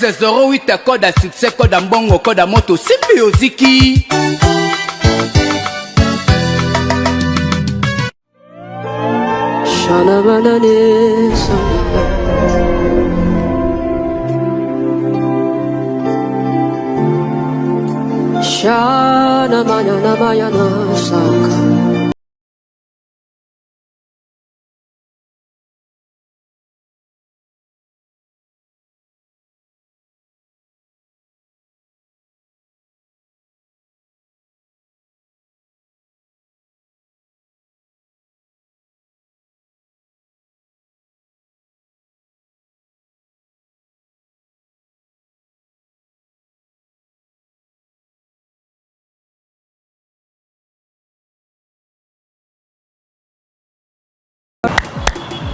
1608 code à succès, code à mbongo, code à moto, Simbi Oziki. Shana banane sana. Shana mayana mayana saka.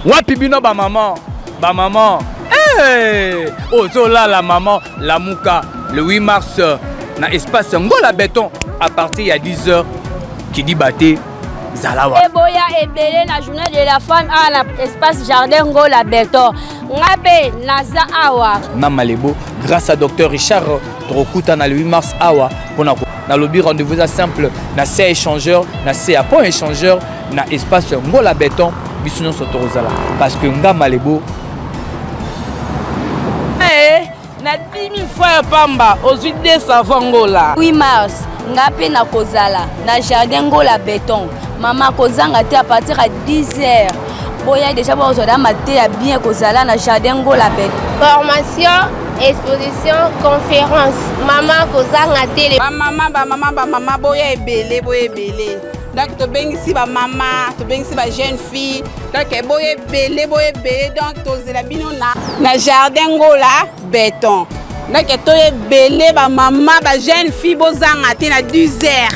Wapi bino ba maman, hey! Ozola la maman, la mouka, le 8 mars, na espace Ngola Béton, à partir ya 10h, qui dit baté, Zalawa. Eboya ebele na journée de la femme à na espace jardin Ngola Béton. Ngabe naza awa. Mama Lebo, grâce à docteur Richard Trokuta na le 8 mars awa, pour na lobby rendez-vous simple, na C échangeur, na C à point échangeur, na espace Ngola Béton. Bisuno sotorozala parce que nga malebo na 10 000 fois pamba aux idées savangola 8 mars ngape na kozala na jardin Ngola Béton mama kozanga te à partir à 10h boya déjà ba ozoda maté ya bien kozala na jardin Ngola Béton formation exposition conférence mama kozanga te ba mama boya ebele donc to bengisi ba mama to bengisi ba jeune fille donc boye belé donc to zela bino na jardin Ngola Béton donc to belé ba mama ba jeune fille bozanga te na 10h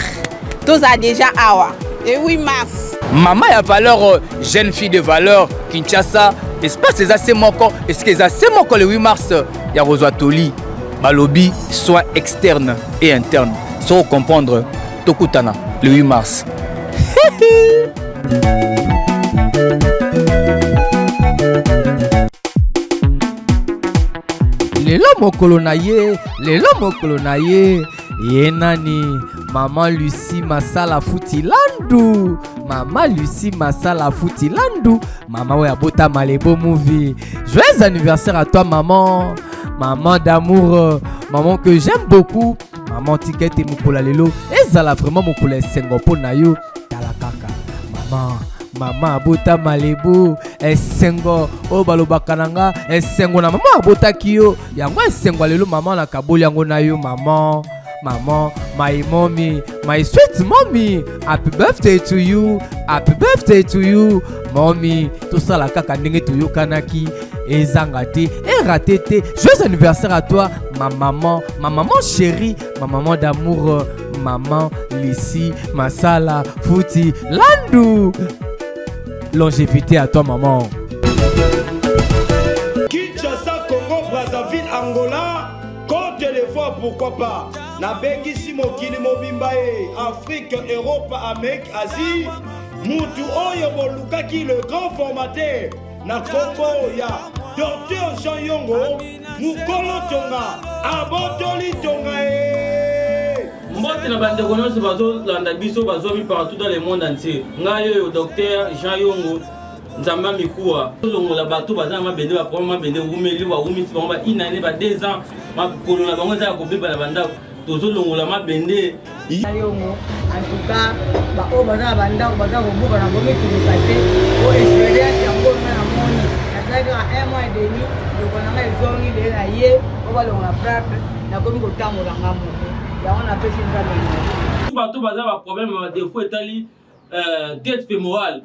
to za déjà awa et 8 mars maman ya valeur jeune fille de valeur Kinshasa espace les assez moko est-ce que les assez moko le 8 mars ya rozwa toli balobi soit externe et interne sans comprendre tokutana le 8 mars. Lelo mokolo na ye ye nani maman Lucie Masala Futilandu maman ouais abota Malebo movie. Joyeux anniversaire à toi maman d'amour, maman que j'aime beaucoup, maman ticket et mokola lelo ezala vraiment mokola sengopo na yo tala kaka maman abota Malebo esengo o balobaka nanga esengo na maman abota kiyo yango esengo lelo maman na kaboli yango na yo maman, my mommy, my sweet mommy, happy birthday to you, mommy. Tout ça la kaka ndenge to kanaki ezanga te et raté te. Joyeux anniversaire à toi ma maman chérie, ma maman d'amour, maman Lucie Masala Futilandu. Longévité à toi maman. Kinshasa, Congo, Brazzaville, Angola, Côte d'Ivoire, pourquoi pas. Na bengisi mokili mobimba Afrique, Europe, Amérique, Asie. Mutu oyo bolukaki le grand formateur na Congo ya Docteur Jean Yongo mukolo tonga abotoli tonga Mbote na bandeko nyonso bazolanda biso bazomi partout dans le monde entier. Ngai Docteur Jean Yongo nzamba mikuwa tozongola bato baza mabende ba problème mabende umeli wa umiti ba inane ba 2 ans makolo na bango za kobeba na bandako tozolongola mabende Yongo en tout cas ba o baza bandako baza kobuka na bomi tunisate o experience yango na moni nasaka 1 mois et demi donc on a ezongi de la ye o balonga prape na komi kotamola ngamo ya on a pesi nzambe bato baza ba problème ba défaut etali tête fémorale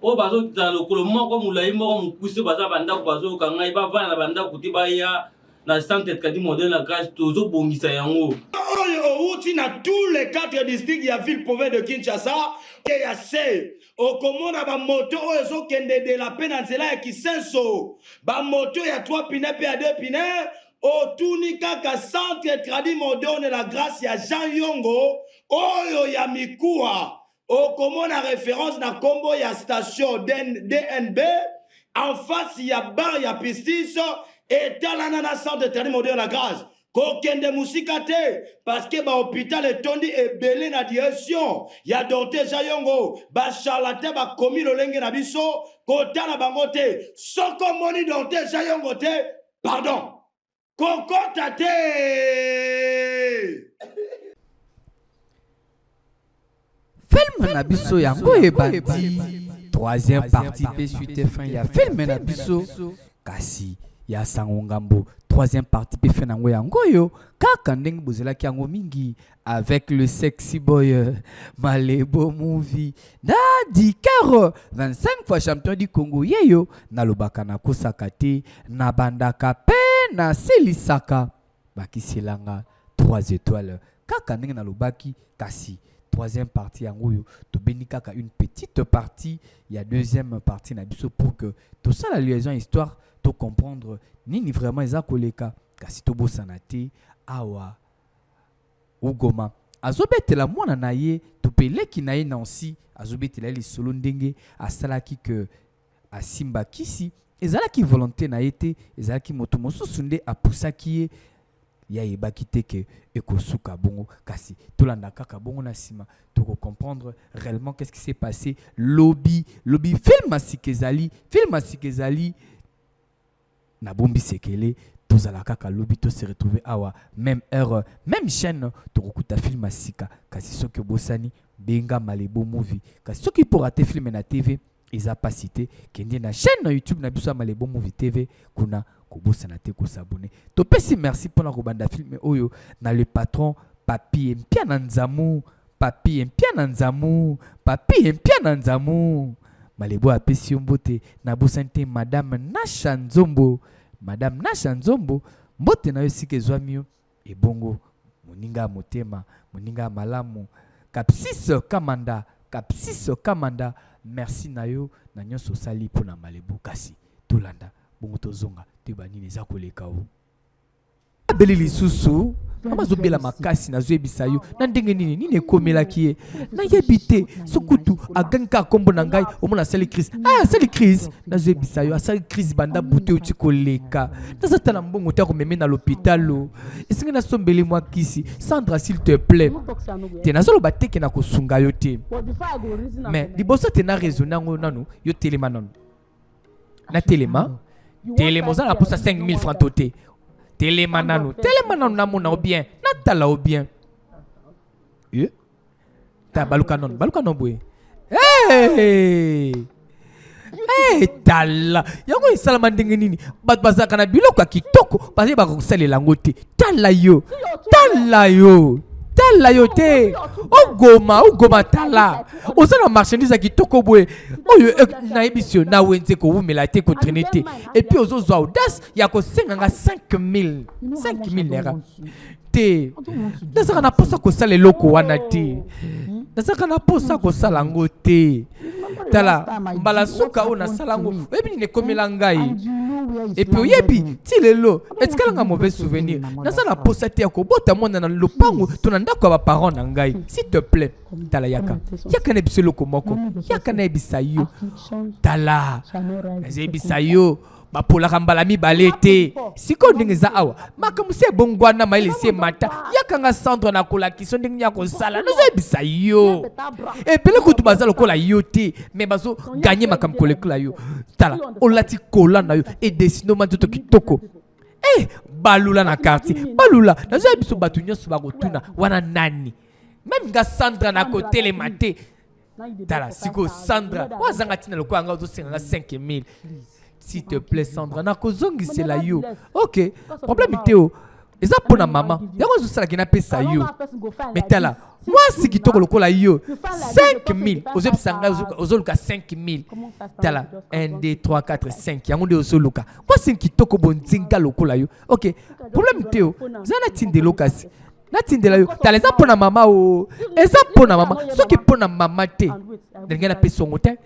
o bazo za lokolo moko mulai moko mukuse baza bandako bazo kangai ba vana bandako te ba ya na centre kadi modèle la grâce tozo bongisa yango oyo outi na tous les 4 districts ya ville province de Kinshasa et ya se okomona ba moto oyo ezokende de la peine nzela ya Kisenso ba moto ya 3 pine pe ya 2 pine otuni kaka centre tradi moderne la grâce ya Jean Yongo oyo ya mikuwa okomona référence na kombo ya station DNB en face ya bar ya pistis etalana na centre éternel modèle la grâce kokende musika te parce que ba hôpital etondi ebele na direction ya docteur Jayongo ba charlatan ba komi lolenge na biso kotana bango te soko moni docteur Jayongo te pardon kokota te. Film na biso yango ebandi troisième partie pe suite fin ya film na biso kasi ya sango ngambo troisième partie pe fin nango yango yo kaka ndenge bozelaki yango mingi avec le sexy boy Malebo Movie Dadi Caro 25 fois champion du Congo yeyo na lobaka na kosaka te na bandaka pe na selisaka bakiselanga 3 étoiles kaka ndenge na lobaki kasi troisième partie yango yo to benikaka une petite partie il y a deuxième partie na biso pour que tout ça la liaison histoire to comprendre nini vraiment eza koleka kasi to bosana te awa ugoma azobetela mwana na ye to peleki na ye Nancy azobetela lisolo ndenge asalaki que asimba kisi ezalaki volonté na ye te ezalaki moto mosusu nde apusaki ye ya yebaki te ke ekosuka bongo kasi tolanda kaka bongo na sima to comprendre réellement qu'est-ce qui s'est passé lobby film asikezali na bombi sekele tozala kaka lobby to se retrouver awa même heure même chaîne to kokuta film asika kasi soki bosani benga Malebo Movie kasi soki pour rater film na TV eza pas cité kende na chaîne na YouTube na biso Malebo Movie TV kuna kobosana te ko s'abonner to pesi merci pour la kobanda film oyo na le patron papi mpia na nzamu Malebo apesi mbote na bosante madame Nasha Nzombo mbote na yo sike zwamio ebongo moninga motema moninga malamu kapsiso kamanda merci na yo na nyonso sali pona Malebo kasi tolanda bongo tozonga tebani neza koleka o abeli lisusu amazobela makasi na zoyebisa yo na ndenge nini ekomelaki ye na yebite sokutu aganka kombo na ngai omona sali crise na zoyebisa yo asali crise banda bute uti koleka nazatala mbongo te akomeme na l'hôpital esengi nasombeli mwa kisi Sandra s'il te plaît te nazoloba teke na kosunga yo te mais liboso te na raisonne yango nanu yo telema nanu na telema oza na posa 5000 francs tote telema nanu namona bien natala o bien ta baluka non boye tala yango esalama ndenge nini bato bazalaka na biloko ya kitoko baze bakosalela yango te tala yo te ogoma tala oza na marchandise ya kitoko boye oyo nayebi yo na wenze kowumela te kotraine te et puis ozozwa audace ya kosenganga 5000 naira te nazalaka na posa kosala eloko wana te nazalaka na posa kosala yango te tala mbala suka oyo nasala yango oyebi nini ekomela ngai et puis oyebi ti lelo etikalanga mauvais souvenir naza na posa te ya kobota mwana na lopango to na ndako ya baparent na ngai s'il te plaît tala yaka na yebiso eloko moko yaka na yebisa yo tala nazayebisa yo bapolaka mbala mibale te sikoyo ndenge eza awa makambo se ebongwana mayele se mata yakanga Sandra na kolakisa ndenge ya kosala nazoyebisa yo ebele kutu baza lokola yo te me bazo ganye makambo kolekela yo tala olati kola na yo edesino manzoto kitoko balula na quartier balula nazoyebisa bato nyonso bakotuna wana nani même nga Sandra na kotelema te tala sikoyo Sandra wazanga tina lokola nga ozosenganga 5000 s'il te plaît Sandra na kozongi c'est la yo ok problème teo eza pona mama yango zosala kina pesa yo metala moi si kitoko lokola yo 5000 ozebisanga ozoluka 5000 tala 1 2 3 4 5 yango nde ozoluka moi si kitoko bonzinga lokola yo ok problème teo zana tinde lokasi natindela yo tala eza pona mama eza pona mama soki pona mama te ndenge na pesa ngo te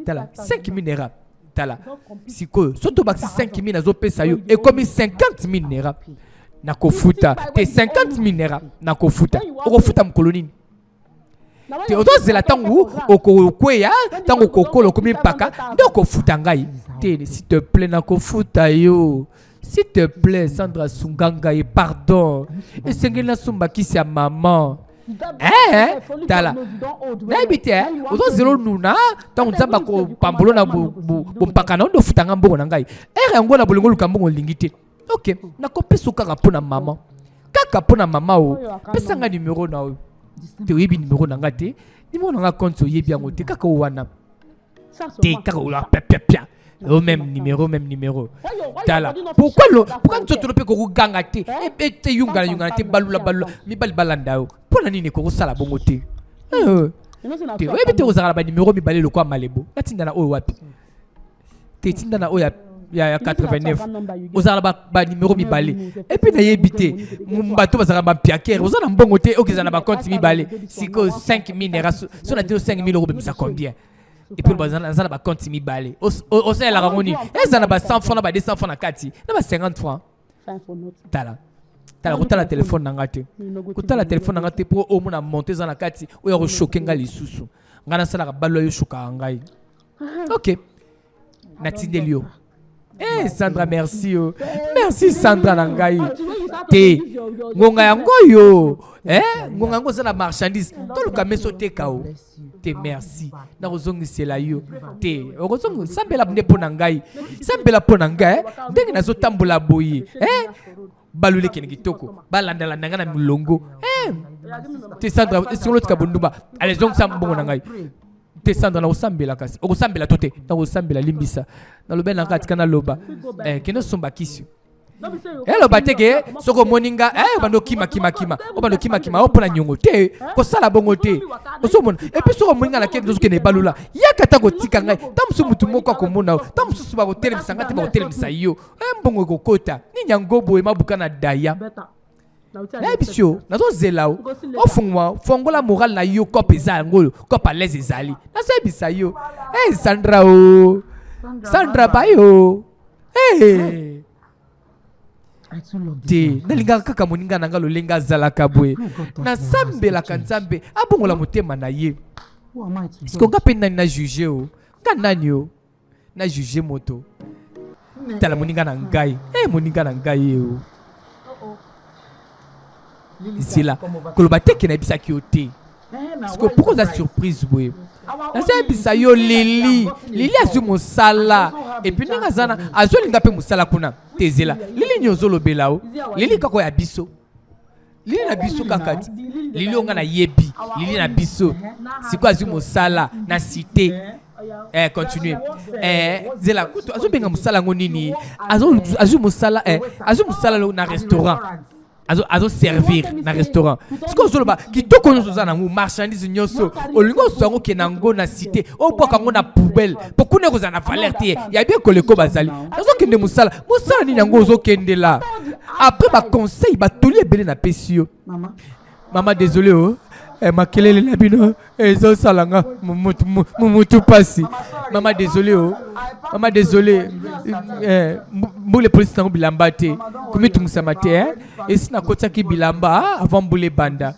tala 5000 naira tala sikoyo soto baxi 5000 azopesa yo ekomi 50000 naira nakofuta te 50000 naira nakofuta okofuta mokolo nini te ozozela ntango okokweya ntango okokola okomi mpaka nde okofuta ngai te s'il te plaît nakofuta yo S'il te plaît, Sandra Sunganga, et pardon. Et c'est que Sumba qui c'est maman. Tala. N'habite, autant zéro nuna, tant on s'amba ko pambolo na pakana on futanga mbongo na ngai. Ngo na bolongo lukambo lingité. OK, na kopé suka kapona maman. Kaka pona maman o. Pesa nga numéro na o. Te yebi numéro na ngate. Numéro na compte yebi yango te kaka wana. Te kaka la pepepia. Au même numéro. Tala. Pourquoi tu te peux ko ganga te? Et te yunga te balula mi balanda o. Pona nini ko sala bongo te. Te yebi te ozala ba numéro mi balé le kwa malebo. Natinda na o wapi? Te tinda na o ya 89 ozala ba numéro mi balé. Et puis na yebité mbato bazala ba piaker ozala mbongo te okizana ba compte mi balé. Siko 5000 naira so na te 5000 euros ça combien? Et puis bazana ba compte mi balé. O sala la ramoni. Ezana ba 100 francs na ba 200 francs na kati. Na ba 50 francs. Tala kutala téléphone nanga te. Kutala téléphone nanga te pour au mona monter za na kati o ya choquer nga lisusu. Ngana sala ka ballo yo choka ngai. OK. Natindelio. Sandra, merci. Merci Sandra Nangai. Te ngonga yango yo. Ngonga yango za na marchandise. To luka meso te kao. Te merci. Na ozongi sela yo. Te ozongi sambela bune pona ngai. Sambela pona ngai. Ndenge nazo tambola boyi. Balule kene kitoko. Balanda nanga na milongo. Te Sandra, est-ce que l'autre kabundumba. Allez zongi sambongo nangai. Te Sandra na osambela kasi. Okosambela tote. Na osambela limbisa. Na lobe na kati kana loba. Keno somba kisu. Loba teke soko moninga bando kima. Obando kima opona nyongo te. Ko sala bongo te. Osomona. Et puis soko moninga na kende zokene balula. Yakata ko tika ngai. Tamsu mutu moko ko mona. Tamsu suba ko telemisa ngati ba ko telemisa yo. Mbongo ko kota. Ni nyangobo e mabuka na daya. Na bisio nazo zelao ofungwa fongola moral na yo kope za ngolo kopa les ezali na so bisa yo Sandra bayo te nalinga kaka moninga nanga lolenga zala kabwe na sambela kanzambe abongola motema na ye siko ngape nani na juger o nani o na juger moto tala moninga na ngai moninga na ngai o c'est là que le bateau qui n'a pas qui parce que pourquoi la surprise oui na c'est bisa yo Lili azu mosala et puis ninga zana azu linga pe mosala kuna tezela Lili nyozolo belao Lili kako ya biso Lili na biso kakati Lili onga na yebi Lili na biso siko azu mosala na cité continuer zela kuto azu benga mosala ngonini azu mosala na restaurant azo servir na restaurant ce que zoloba kitoko nyoso za na marchandise nyoso olingo songo kenango na cité o boka ngo na poubelle pokune ko za na valeur te ya bien koleko bazali azo kende musala ni nango zo kende là après ba conseil ba toli ebele na pesio maman désolé makelele na bino ezo salanga mutu pasi maman désolé mbule police na bilamba te kumitungisa mate et sina kotsa ki bilamba avant mbule banda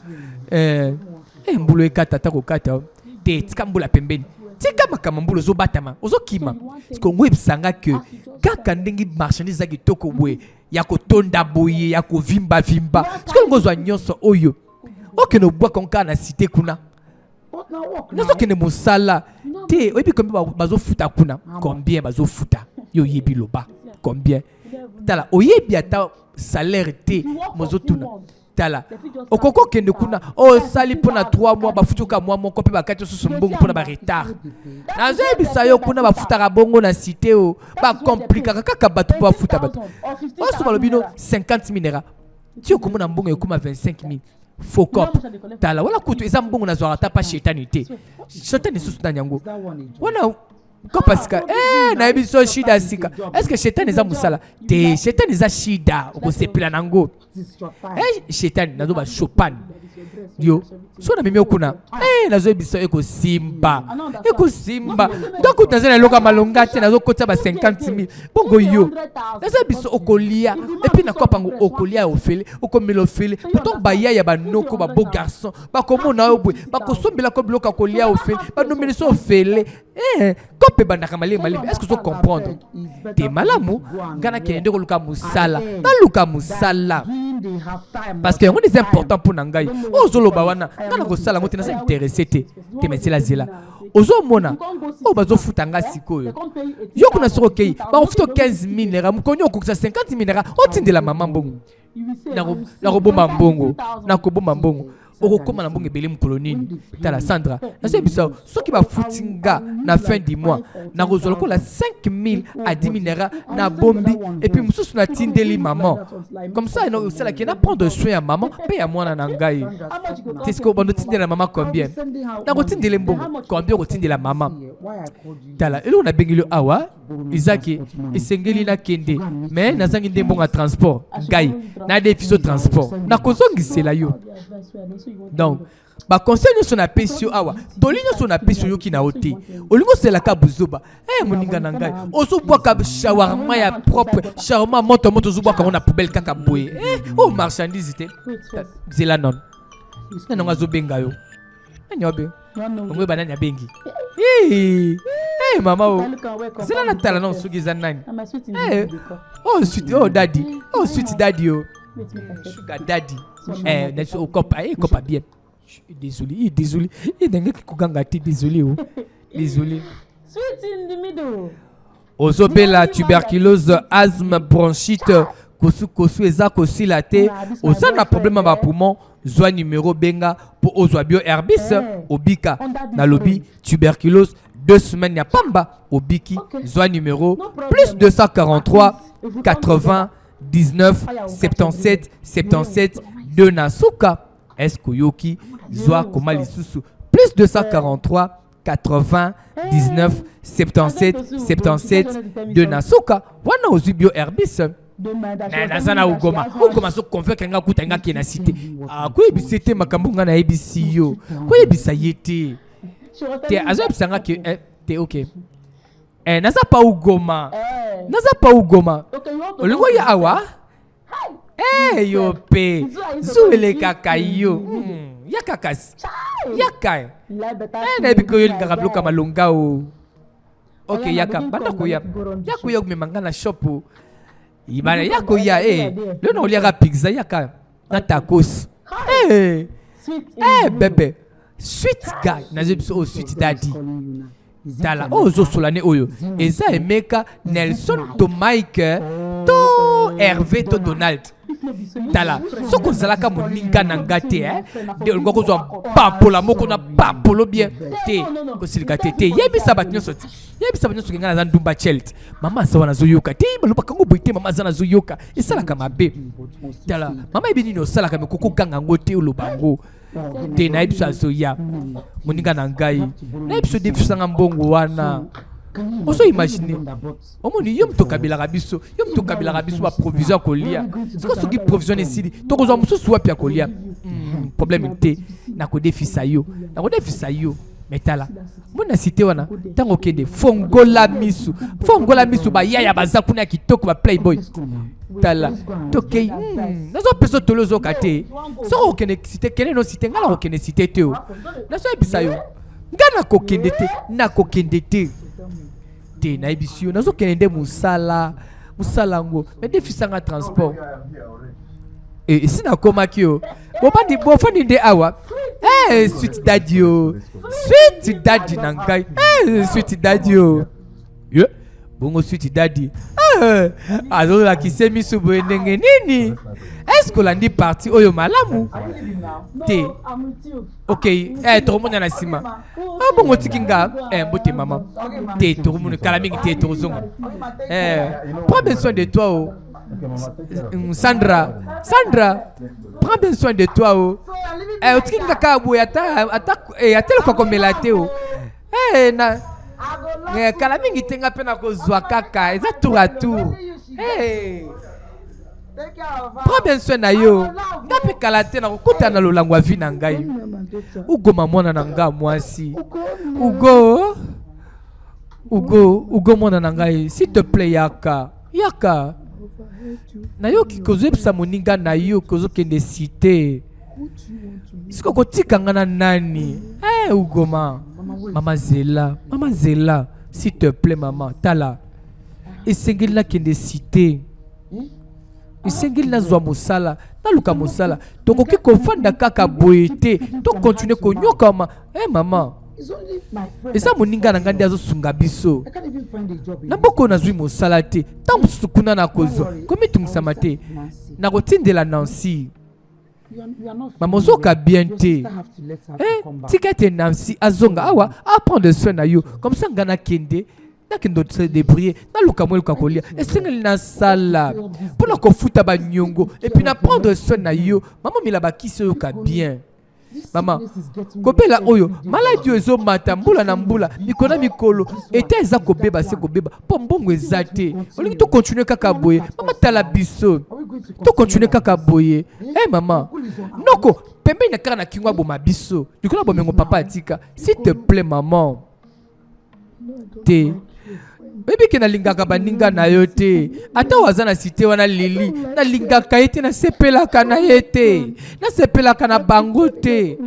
mbulo ekata ta kokata te tika mbula pembeni tika makama mbulo zo batama ozo kima parce que ngwe bisanga que kaka ndengi marchandise za kitoko bwe ya kotonda boye ya ko vimba parce que ngozo nyonso oyo okeno bwa konka na cité kuna nazo kene mosala te oyebi combien bazo futa kuna combien bazo futa yo yebi loba combien tala oyebi ata salaire te mozo tuna tala okoko kende kuna sali pona 3 mois bafutuka mois moko pe bakati susu mbongo pona ba retard nazo yebi sayo kuna bafuta ka bongo na cité ba compliquer kaka batu pa futa batu oso balobino 50,000 naira ti okomona mbongo ekoma 25,000 faux cop tala wala kutu eza mbongo na zwara ta pa shetani te shetani susu na nyango wana ko pasika na ebiso shida sika est-ce que shetani eza musala te shetani eza shida ko sepela nango shetani nazo ba Chopin yo so na mimi okuna nazo biso eko simba donc tazana loka malonga te nazo kota ba 50,000 bongo yo nazo biso okolia et puis na kopango okolia ofele okomelo ofele pourtant ba ya ba noko ba beau garçon ba komona obwe ba kosombela ko bloka kolia ofele ba nomeli so ofele kope bandaka malema est-ce que vous comprendre te malamu ngana kende ko luka musala na luka musala parce que c'est important pour nangai ozolo bawana ngana ko sala ngoti na sa intéressé te mesela zela ozo mona o bazo futanga sikoyo yo kuna soko kei ba ofuto 15,000 naira mukonyo ko 50,000 naira otindela mama mbongo na robomba mbongo na kobomba mbongo okokoma na mbongo ebele mukolo nini tala Sandra nazo biso soki ba futinga na fin du mois na kozolo ko la 5,000 à 10,000 naira na bombi et puis mususu na tindeli maman comme ça no c'est là qui na prendre soin à maman pe ya mwana na ngai qu'est-ce que bando tindela maman combien na ko tindele mbongo combien ko tindela maman tala elo na bengilo awa Isaki esengeli na kende mais nazangi ndembo nga transport ngai na defiso transport na kozongisela yo donc ba conseil sur na pesio awa tolinyo sur na pesio yo kina ote olingo sela ka buzoba moninga na ngai ozobwa ka shawarma ya propre shawarma moto zobwa ka na poubelle kaka boye oh marchandise te zela non na nga zobenga yo nyobe ngwe banani bengi mama o zela na tala non sugiza nani oh daddy sweet daddy oh sugar daddy na o kopa bien désolé ozobela tuberculose asthme bronchite kosu eza kosila te oza na problème ba poumon zwa numéro benga po ozwa bio herbis obika na lobi tuberculose 2 semaines ya pamba obiki zwa numéro plus 243 80 19 77 77 2 na suka eskoyoki zwa koma lisusu plus 243 80 19 77 77 2 na suka wana ozwi bio herbis nazana ugoma so convaincre nga kuta nga kena cité koyebisa te makambo nga na yebisi yo koyebisa ye te azoyebisa nga ke te ok naza pa ugoma olingo ya awa yo pe zuele kaka yo ya kakasi yaka nayebi ko yo lingaka bloka malonga o ok yaka banda koya kumema nga na shop ibana yako ya leo na oliaka pizza yaka na tacos bebe sweet guy nazo biso sweet daddy tala ozo solane oyo eza emeka Nelson to Mike to Hervé to Donald tala soko zalaka moninga na ngate de ngoko zo papola moko na papolo bien te ko silika te yebisa batnyo soti yebisa batnyo soki ngana za ndumba chelt mama sawana zoyoka te baloba kango boite mama zana zoyoka esalaka mabe tala mama ebini no salaka me koko kanga ngote olobango te na yebisa zoya moninga na ngai na yebisa defisanga mbongo wana oso imaginer omoni yo mto kabila rabiso ba provision kolia siko soki provision esili to kozwa mususu wapi ya kolia problème te na ko defisa yo metala mona cité wana tango kende fongola misu ba yaya bazakuna ya kitoko ba playboy tala tokei nazo peso tolozo kate so okene cité kene no cité ngala okene cité te o nazo ebisa yo ngana kokende te na ebisio nazo kende musala ngo mais defisanga transport sina koma kio bofandi nde awa sweet daddy nangai sweet daddy bongo sweet daddy azola kisemi subo ndenge nini est-ce que landi parti oyo malamu te ok tokomona na sima bongo tikinga mbote mama te tokomona kala mingi te tozonga prends bien soin de toi Sandra prends bien soin de toi otikinga ka boya ata kwa komela te na kala mingi tenga pena kozwa kaka eza tour à tour prends bien soin na yo Ngape kalate na kukuta na lolangwa vi na ngai. Ugo mamona na nga mwasi. Ugo mona na ngai. S'il te plaît yaka. Yaka. Na yo ki kozepsa moninga na yo kozo kende cité. Siko kotika nga na nani? Ugo Mama Zela. S'il te plaît maman. Tala. Esengeli na kende cité. Esengeli na zwa mosala. Na luka mosala. Tokoki kofanda kaka boyete. To continue konyoka ma. Maman. Eza moninga na ngandi azo sunga biso. Na boko na zwi mosala te. Ta musukuna na kozo. Komi tungusama te. Na kotindela Nancy. Maman zoka bien te. Tika te Nancy azonga awa. A prendre soin na yo. Comme ça ngana kende. Na kendo se débrouiller. Na luka mwelu kakolia. Esengeli na sala. Pona kofuta ba nyongo. Et puis na prendre soin na yo. Maman milaba kisi yoka bien. Maman, kopela oyo, maladi ezo mata mbula na mbula, mikona mikolo, eta eza kobeba se kobeba, po mbongo ezate. Olingi to continuer kaka boye, mama tala biso. To continuer kaka boye. Maman, noko, pembe na kaka na kingwa boma biso. Dikola bomengo papa atika, s'il te plaît maman. Te. Baby ke na lingaka baninga na yo te. Ata waza na cité wana lili. Na lingaka ete na sepelaka na yete. Na sepelaka na bango te.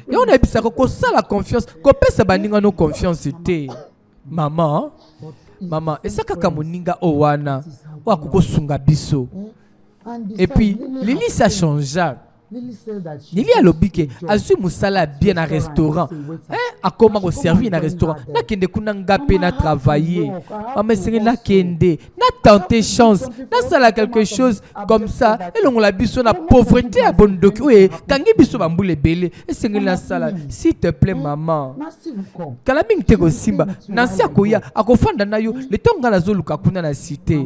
Ya on a bisa ko sala confiance. Ko pesa baninga no confiance te. Maman. Esaka ka moninga o wana. Wa ko sunga biso. Et puis Lili ça changea. Lili a lobike azui musala bien na restaurant. A comment ko servir na restaurant. Na kende kuna ngape na travailler. Mais c'est na kende na tenter chance. Na sala quelque chose comme ça. Et l'on la biso na pauvreté à bon doki. Oui, kangi biso bambule belé. Et c'est na sala. S'il te plaît maman. Kala mingi te ko simba. Nansi akoya akofanda na yo. Le tonga na zoluka kuna na cité.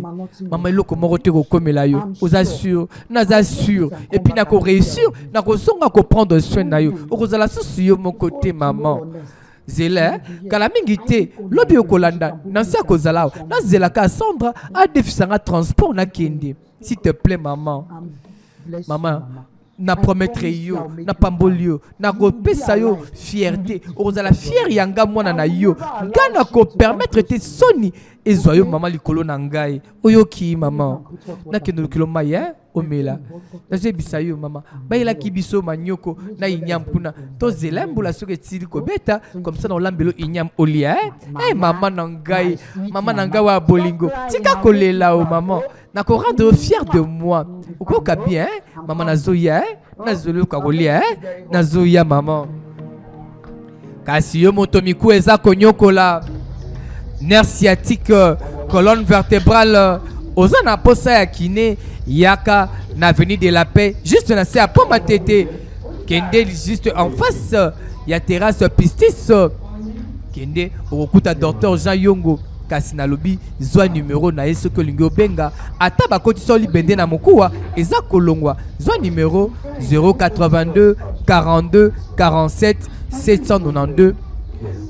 Maman eloko moko te ko komela yo. Aux assure, nas assure. Et puis na ko réussir. Na kozonga ko prendre soin na yo. Okozala susu yo mon côté maman. Zela kala mingi te lobi okolanda nansi akozala na zela ka Sandra a defisanga transport na kende. S'il te plaît maman. Maman na promettre yo na pambolio na ko pesa yo fierté. Okozala fier yanga mwana na yo. Ngana ko permettre te soni ezoyo maman likolo na ngai. Oyoki maman. Na kendo likolo maya omela. Na zebisa yo maman. Bayela kibiso manyoko na inyam kuna. To zelambula soke tili ko beta comme ça na lambelo inyam olia. Maman na ngai. Maman na ngai wa bolingo. Tika kolela o maman. Na ko rendre fier de moi. Okoka bien maman na zoya. Na zolo kakolia na zoya maman. Kasi yo motomiku eza konyokola. Nerf sciatique, colonne vertébrale, ozana posa ya kiné, yaka na avenue de la paix, juste na se à poma tete, kende juste en face, ya terrasse pistis, kende okuta docteur Jean Yongo, kasi na lobi, zwa numéro na yeso ko lingo benga, ata bakoti soli bende na mokuwa, eza kolongwa, zwa numéro 082 42 47 792.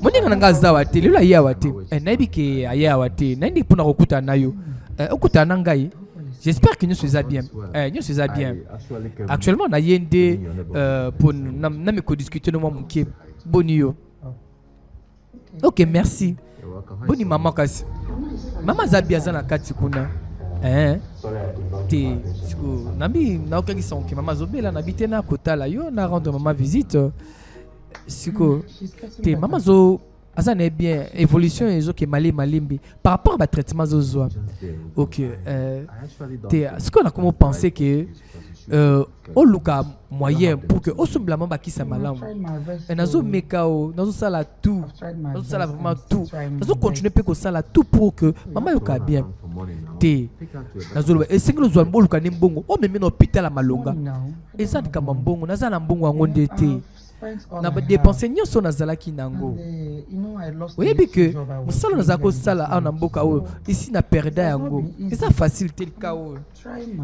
Moninga nanga zawa te lelo ya wate naibi ke aya wate nandi pona kokuta nayo okuta nangai. J'espère que nous sommes bien. Nous sommes bien. Actuellement na yende pour na me ko discuter no momuke bonio. OK, merci. Boni maman kasi. Maman zabia zana kati kuna. Te siko nabi na okangi sonke maman zobela na bitena kotala yo na rendre maman visite. Siko te maman zo azana bien évolution ezo ke malimbi par rapport à traitement zo. OK, te siko na comment penser que au luka moyen pour que au simplement bakisa malamu nazo mekao nazo sala tout nazo sala vraiment tout nazo continuer pe ko sala tout pour que maman yoka bien te nazo et singlo zo mboluka ni mbongo o meme na hôpital à Malonga eza kama mbongo naza na mbongo angonde te na dépenser nyonso nazalaki nango. Oui, bien que musala nazako sala na mboka o ici na perda yango eza facile tel ka o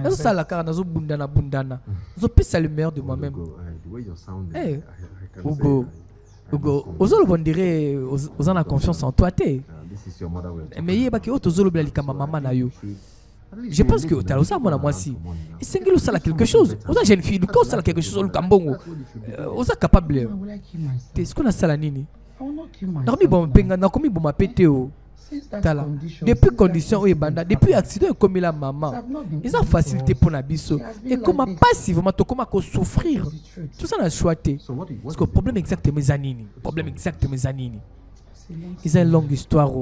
nazo sala car nazo bundana nazo pesa le meilleur de moi-même. Hugo ozolo bondire ozana confiance en toi te mais yeba ke otozolo bla likama mama na yo Je pense que tu as aussi mon moi si. Et c'est que ça quelque chose. Vous jeune fille, quand ça quelque chose au Cambongo. Vous êtes capable. Est-ce qu'on a ça la nini? Narmi bon penga na komi bon ma pétéo. Tala. Depuis condition ou banda, depuis accident comme la maman. Ils ont facilité pour la biso. Et comment passivement to comment souffrir. Tout ça n'a choité. Parce que le problème exact mes anini. Problème exact mes anini. Ils ont une longue histoire.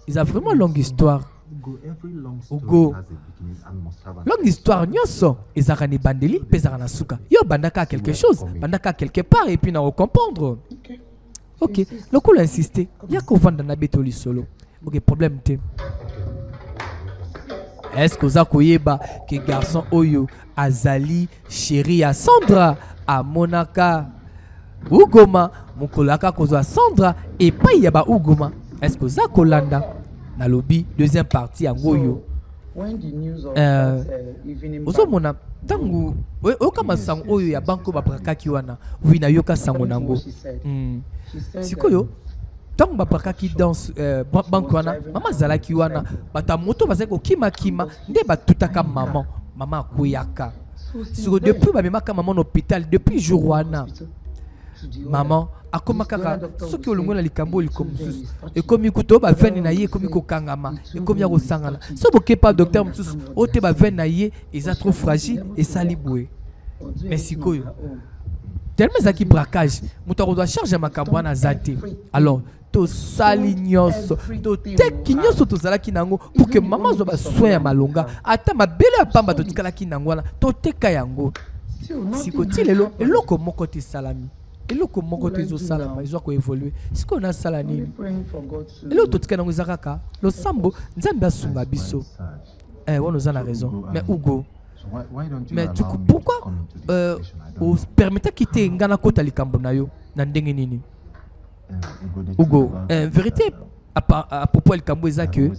Ils ont vraiment une longue histoire. Ugo. Longue histoire, nyoso. Ils ont une bandeli, pesarana suka. Yo bandaka quelque chose, bandaka quelque part et puis na comprendre. Ok, le coup a insisté. Il y a qu'on vend dans la bétoli solo. Ok, problème t'es. Est-ce que vous avez que garçon Oyo, Azali, chérie à Sandra, à Monaka, Ugoma, Mukolaka Kozo Sandra, et pas Yaba Ugoma. Est-ce que vous avez Kolanda? Na lobby, deuxième partie à Goyo. Ozomona tangu okama sango oyo ya banko baprakaki wana wina yoka sango nango sikoyo tangu baprakaki dans banko wana mama zalaki wana bata moto bazako kima nde batutaka mama akoyaka siko depuis bamemaka maman hôpital depuis jour wana maman akomakaka soki olongo na likambo likomsusu ekomi kuto ba veni na ye ekomi kokangama ekomi ya kosangana so bokepa docteur mususu ote ba veni na ye eza trop fragile et salibwe mais sikoyo tellement ezaki braquage moto akozwa charge ya makambo wana aza te alors tosali nyonso toteki nyonso tozalaki nango pour que mama azwa basoin ya malonga ata mabele ya pamba totikalaki nango wana toteka yango sikoti lelo eloko moko te salami. Et là, comment ils ont salama, ils ont évolué. Ce qu'on a salani. Et là, tout ce qu'on a zakaka, le sambo, nzamba sunga biso. On nous a la raison. Mais Ugo, mais tu pourquoi vous permettez quitter ngana kota likambo na yo na ndenge nini? Ugo, en vérité à propos likambo eza que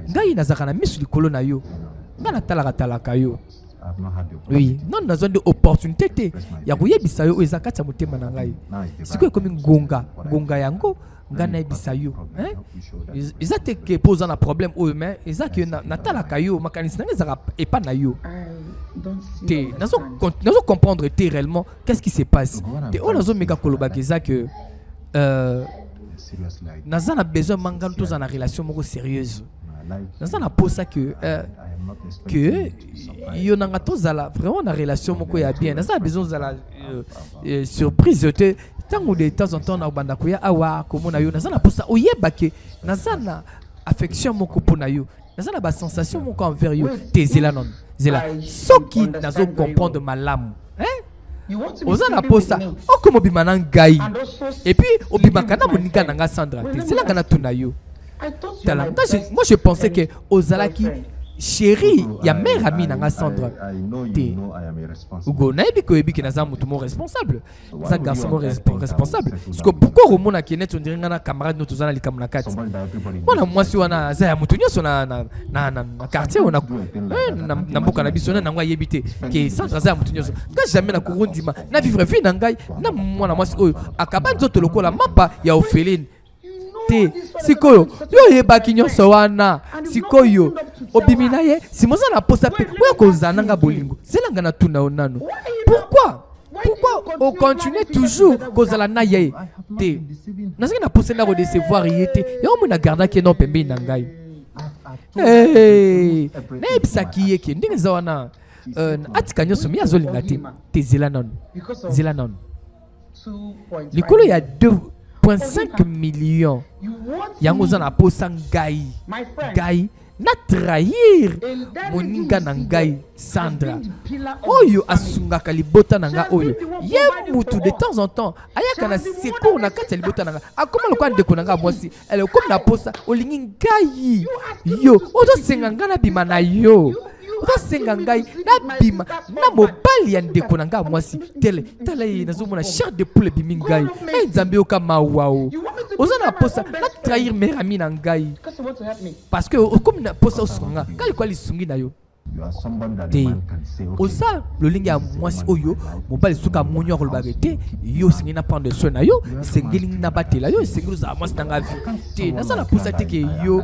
ngai nazaka na misu likolo na yo. Ngana talaka yo. Oui, non, nous avons des opportunités. Il y a des bisayo et zakati ya mutema na ngai. Siko comme ngonga yango, ngana bisayo. Ils ont que posant un problème au mais ils ont que na talaka yo makanisi na ngeza et pas na yo. Nous comprendre réellement qu'est-ce qui se passe. Et on a méga koloba que nous avons besoin mangano tous en relation moko sérieuse. Nous avons pour ça que yo nanga tozala vraiment na relation moko ya bien naza besoin zala surprise te tango de temps en temps na banda ko ya awa komona yo naza na posa oyeba ke naza na affection moko pona yo naza na ba sensation moko envers yo te zela non zela soki nazo comprendre malamu oza na posa okomo bimana ngai et puis obimaka na monika nanga Sandra te zela kana tuna yo tala moi je pensais que ozalaki chérie, il y a mère amie dans Sandra. Ugo, naïbi ko ebi ki naza mutu mo responsable. Ça garçon mo responsable. Parce que pourquoi Romona qui net on dirait ngana camarade nous tozana likamu na kati. Wana mwasi wana za ya mutu nyoso na quartier on a na mboka na biso na ngwa yebite ke Sandra za ya mutu nyoso. Nga jamais na kurundima na vivre vie na ngai na mwana mwasi oyo akaba nzoto lokola mapa ya Ophéline. Sikoyo yo yebaki nyonso wana sikoyo obimina ye simoza na posa pe oya kozananga bolingo zelanga na tuna onano pourquoi on continue toujours kozala na ye te nazaki na posa na ko décevoir yete yo mona garda ke non pembe na ngai na ebisaki ye ke ndenge za wana atika nyonso mi azolinga te zela non likolo ya 2,5 millions. Yango zana posa ngai na trahir moninga na ngai Sandra. Oyo asungaka libota na nga oyo. Ye mutu de temps en temps ayaka na secours na kati libota na nga. Akoma lokwa ndeko na nga mwasi. Elle comme na posa olingi ngai. Yo, ozo senga nga na bima na yo. Senga ngai na bima na mobali ya ndeko na nga mwasi tele nazomona chair de poule bimi ngai nzambe oka mawao oza na posa na trahir mère ami na ngai parce que comme na posa osunga kali kwa lisungi na yo te oza lolingi ya mwasi oyo mobali suka monyo kolobaka te yo esengeli na prendre soin na yo esengeli na batela yo esengeli ozala mwasi nanga vi te nazala posa te ke yo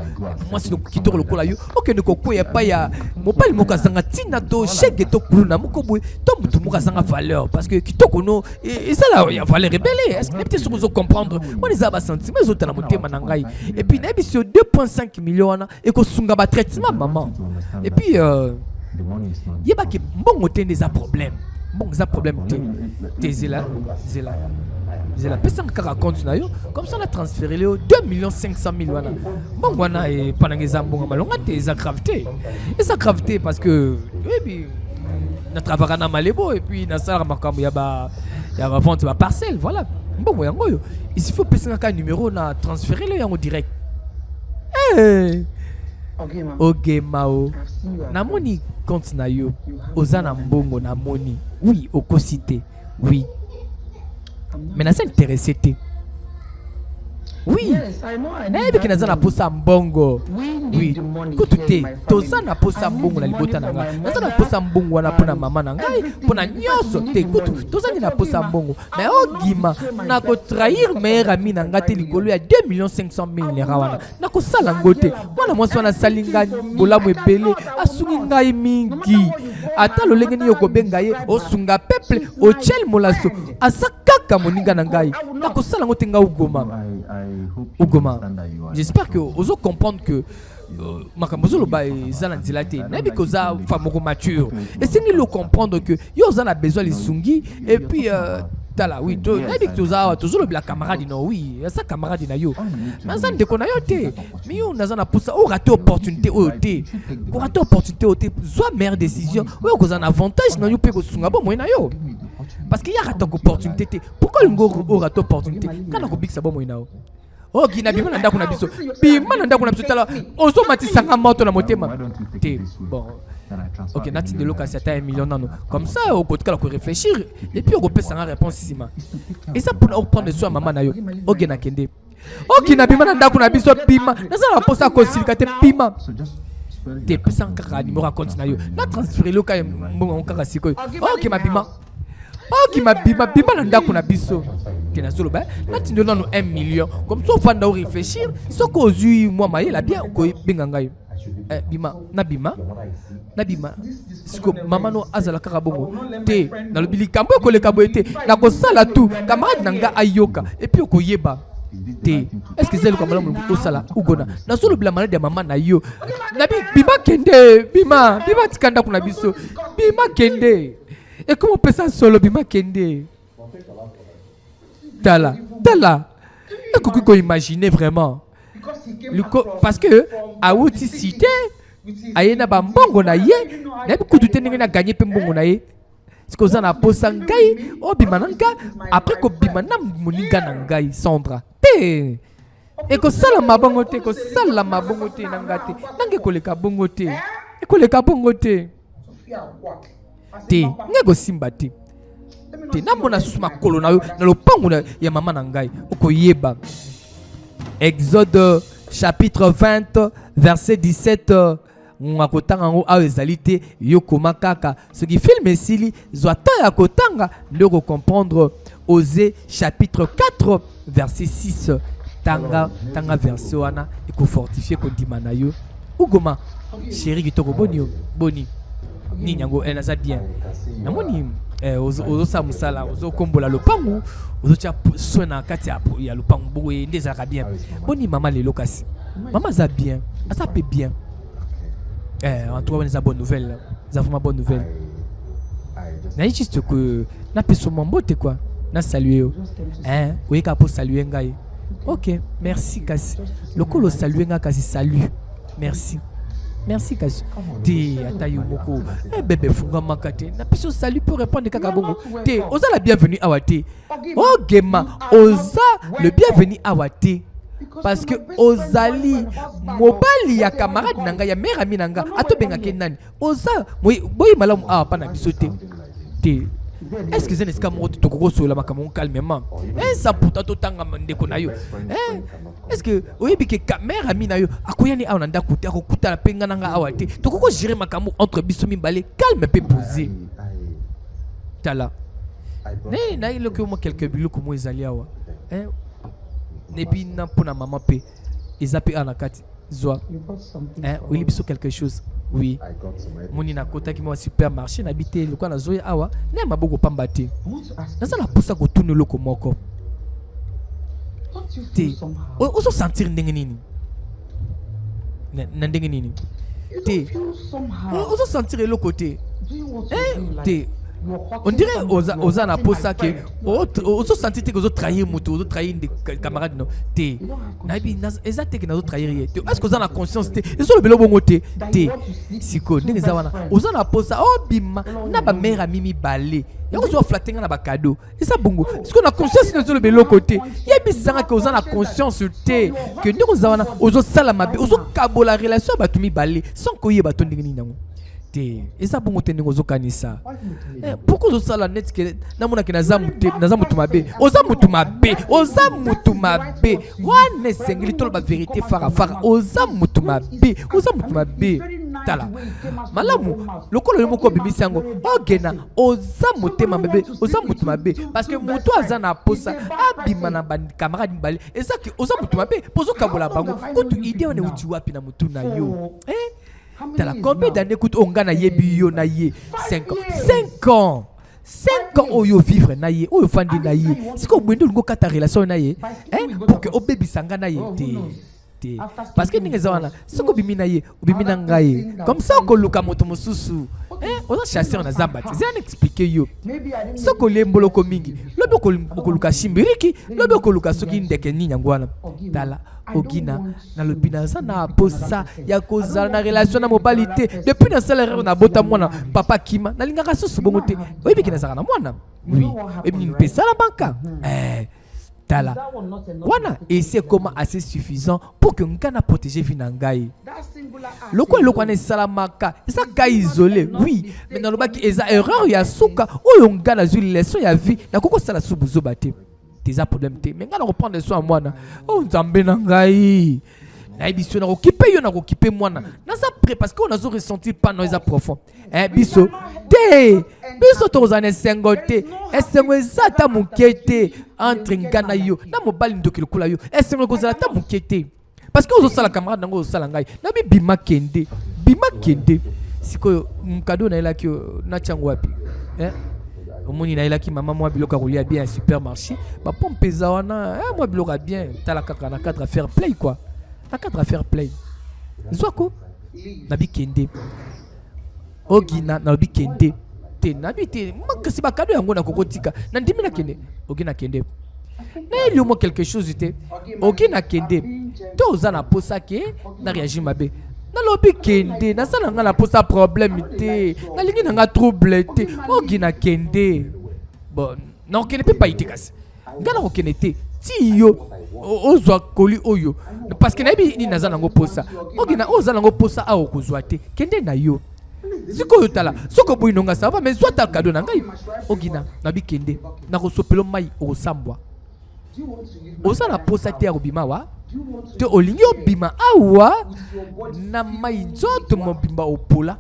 mwasi kitoko lokola yo okende kokwea epai ya mobali moko azanga ntina to shege to kuluna moko boye to mutu moko azanga valeur parce que kitoko no ezala ya valeur ebele est-ce que nebi te soki ozocomprendre wana eza basentiment ezotala motema na ngai et puis nayebi si yo 2,5 millions wana ekosunga batraitement maman et puis yebaki mbongo te nde eza problème mbongo eza problème te zela pesanga kaka compte na yo comme ça on a transféré le 2,500,000 wana mbongo wana epananga eza mbongo malonga te eza grave te parce que ebi na travaillaka na malebo et puis nasalaka makambo ya bavente ba parcelle voilà mbongo yango oyo il suffit opesanga ka numéro na transféré le yango direct Ok Mao namoni compte na yo oza na mbongo namoni oui okosite oui mais na s'intéressé te oui nayebi ke naza na posa mbongo oui kutu te toza na posa mbongo na libota na ngai naza na posa mbongo wana mpona mama na ngai mpona nyonso te kutu tozangi na posa mbongo mais ogima nakotrahir meilleur ami na ngai te likolo ya 2,500,000 naira wana nakosala ngo te mwana mwasi wana asali ngai bolamu ebele asungi ngai mingi ata lolenge nini okobenga ye osunga peuple otiel molaso aza kaka moninga na ngai nakosala ngo te ngai Ugoma. J'espère que vous comprendre que makambozo loba ezala nzela te nayebi que oza femme mature et singi lo comprendre que yo oza na besoin les sungi et puis tala oui to nayebi que oza toujours le camarade no oui ça camarade na yo mais ndeko na yo te mais yo naza na pousa o rater opportunité o te ko rater opportunité o te soit meilleure décision o ko za na avantage na yo pe ko sunga bo mo na yo parce qu'il y a rater opportunité te pourquoi le ngo o rater opportunité kana ko big sa bo mo na yo oh gina bima nanda kuna biso bima nanda kuna biso tala ozo matisa nga moto na motema te bon ok nati de loka c'est 1 million nano comme ça au côté ko réfléchir et puis on peut sans réponse ici et ça pour prendre soin maman na yo ok na kende ok na bima nanda kuna biso bima na ça la posa ko silika te bima te pesa nkaka numéro à compte na yo na transférer loka mbongo nkaka siko ok ma bima ok ma bima nanda kuna biso que na solo ba na tindo nano 1 million comme ça fanda o réfléchir ce que ozui moi maye la bien ko benga ngai bima siko mama no azala kaka bongo te na lobili kambo ko le kambo te na ko sala tout camarade nanga ayoka et puis ko yeba te est-ce que c'est le kamala mo ko sala ugona na solo bila malade ya mama na yo na bima kende bima tikanda kuna biso bima kende et comment on peut ça solo bima kende Tala. Est-ce qu'on imaginer vraiment? Parce que à outi cité, ayena ba mbongo na ye, na beaucoup de temps na gagner pe mbongo na ye. Ce que ça na posa ngai, o bimananga après ko bimana moninga na ngai Sandra. Te. Et ko sala mabongo te, nangate. Nange ko leka bongo te. E ko leka bongo te. Te, ngego simba te. Te namona susu makolo na yo na lopango ya mama na ngai okoyeba. Exode chapitre 20 verset 17 ngakotanga ngo a ezalité yokoma kaka ce qui filme esili zwata ya kotanga ndoko comprendre. Osée chapitre 4 verset 6 tanga verset wana eko fortifier ko dimana yo ugoma chéri kitoko boni ni nyango enaza bien namoni ozo sa musala ozo kombola lopangu ozo tia soina kati ya lopangu boye ndeza ka bien boni mama lelo kasi mama za bien asa pe bien en tout cas on a bonne nouvelle ça vraiment bonne nouvelle na juste que na peso mambote quoi na saluer oui ka pour saluer ngai ok merci kasi lokolo saluer nga kasi salut merci kasi te atayo moko bébé funga makate na peso salut pour répondre kaka bongo te oza la bienvenue awate ogema oza le bienvenu awate parce que ozali mobali ya camarade nanga ya mère ami nanga atobenga ke nani oza boyi malamu awa pa na biso te est-ce que c'est un escamot de Tokoro sur la makamon calmement? Ça pourtant tout temps de konayo. Est-ce que oui que caméra mina yo akoyani a onanda koute akokuta la penga nanga awate Tokoko gérer makamon entre bisomi balé calme pe poser. Tala. Na il que moi quelques bilou comme ezali awa. Ne bi na pona maman pe ezape anakati zoa. Oui biso quelque chose. Oui. Moni na kota ki mo supermarché na bité le kwa na zoya awa ne maboko pambate. Na ça la poussa ko tourner loko moko. Te ozo sentir ndenge nini? Na ndenge nini? Te ozo sentir le côté. Te on dirait aux ana posa que ozo sentir que ozo trahir mutu, ozo trahir des camarades no. Te na bi na exacte que na ozo trahir ye. Est-ce que ozo na conscience te? Ezo le belo bongo te. Te siko ndenge za wana. Ozo na posa bima na ba mère mimi balé. Yako zo flatter na ba cadeau. Et ça bongo. Est-ce qu'on a conscience de le belo côté? Yebi sanga que ozo na conscience te que ndenge za wana ozo sala mabe, ozo kabola relation ba tumi balé sans ko ye ba to ndenge ni nango. Et ça pour monter n'ozo kanisa. Pourquoi ozo sala net que na mona ke nazamu tumabe. Ozamu tumabe. Wane sengli tolo ba vérité fara. Ozamu tumabe. Tala. Malamu lokolo moko bimisi yango. Ogena ozamu tumabe parce que moto azana posa abima na ban camarade mbali. Et ça que ozamu tumabe pozo kabola bango. Kutu idée on est uti wapi na mutu na yo. T'as combien d'années coûte Ongana Yebiyo Naye 5 ans. 5 ans oyo vivre naye oyo fandi naye. C'est comme bendo ngo kata relation naye pour que obebi sanga naye te. Parce que ninga zawana soko bimi naye obimi nangaye. Comme ça ko luka moto mosusu. On a chassé on a zambati. J'ai expliqué yo. Soko lembolo ko mingi. Lobo ko luka shimbiriki, lobo ko luka soki ndeke ni nyangwana. Tala Ogina na lobina na posa ya kozala na relation na mobilité depuis na salaire na bota mwana papa kima na lingaka susu bongo te oyebi ki na zaka na mwana oui et ni pesa la banka tala wana et c'est comment assez suffisant pour que ngana protéger vinangai loko na salamaka ça ka isolé oui mais na lobaki eza erreur ya suka oyo ngana zuli leçon ya vie na koko sala subuzo bate des problèmes te mais ngana reprendre les soins moi na o nzambe na ngai na biso na okipe yo na okipe mwana na ça près parce qu'on a ressenti pas dans les profond biso to zane sengote esengo ezata mukete entre ngana yo na mobali ndokelo kula yo esengo kozala ta mukete parce que ozo sala camarade nango ozo sala ngai na bima kende siko mkado na ela ki na chango wapi Omoni na ilaki maman moi biloka rolia bien supermarché ba pompe za wana moi biloka bien tala kaka na cadre fair play quoi na cadre fair play zoko na bikende ogina na bikende te na bité makasi ba cadeau yango na kokotika na ndimi na kende ogina kende na il y a quelque chose te ogina kende to za na posa ke na réagir mabe na lobi kende na sala nga na posa problème te na lingi na nga trouble te ogina kende bon non kende pe pa itikasi nga na kokende te ti yo ozwa koli oyo parce que na bi ni naza nango posa ogina oza nango posa a okozwa te kende na yo siko yotala soko boyi nonga ça va mais soit ta cadeau na ngai ogina na bi kende na kosopelo mai osambwa oza na posa te obima wa te olingi obima awa na mai nzoto mobimba opola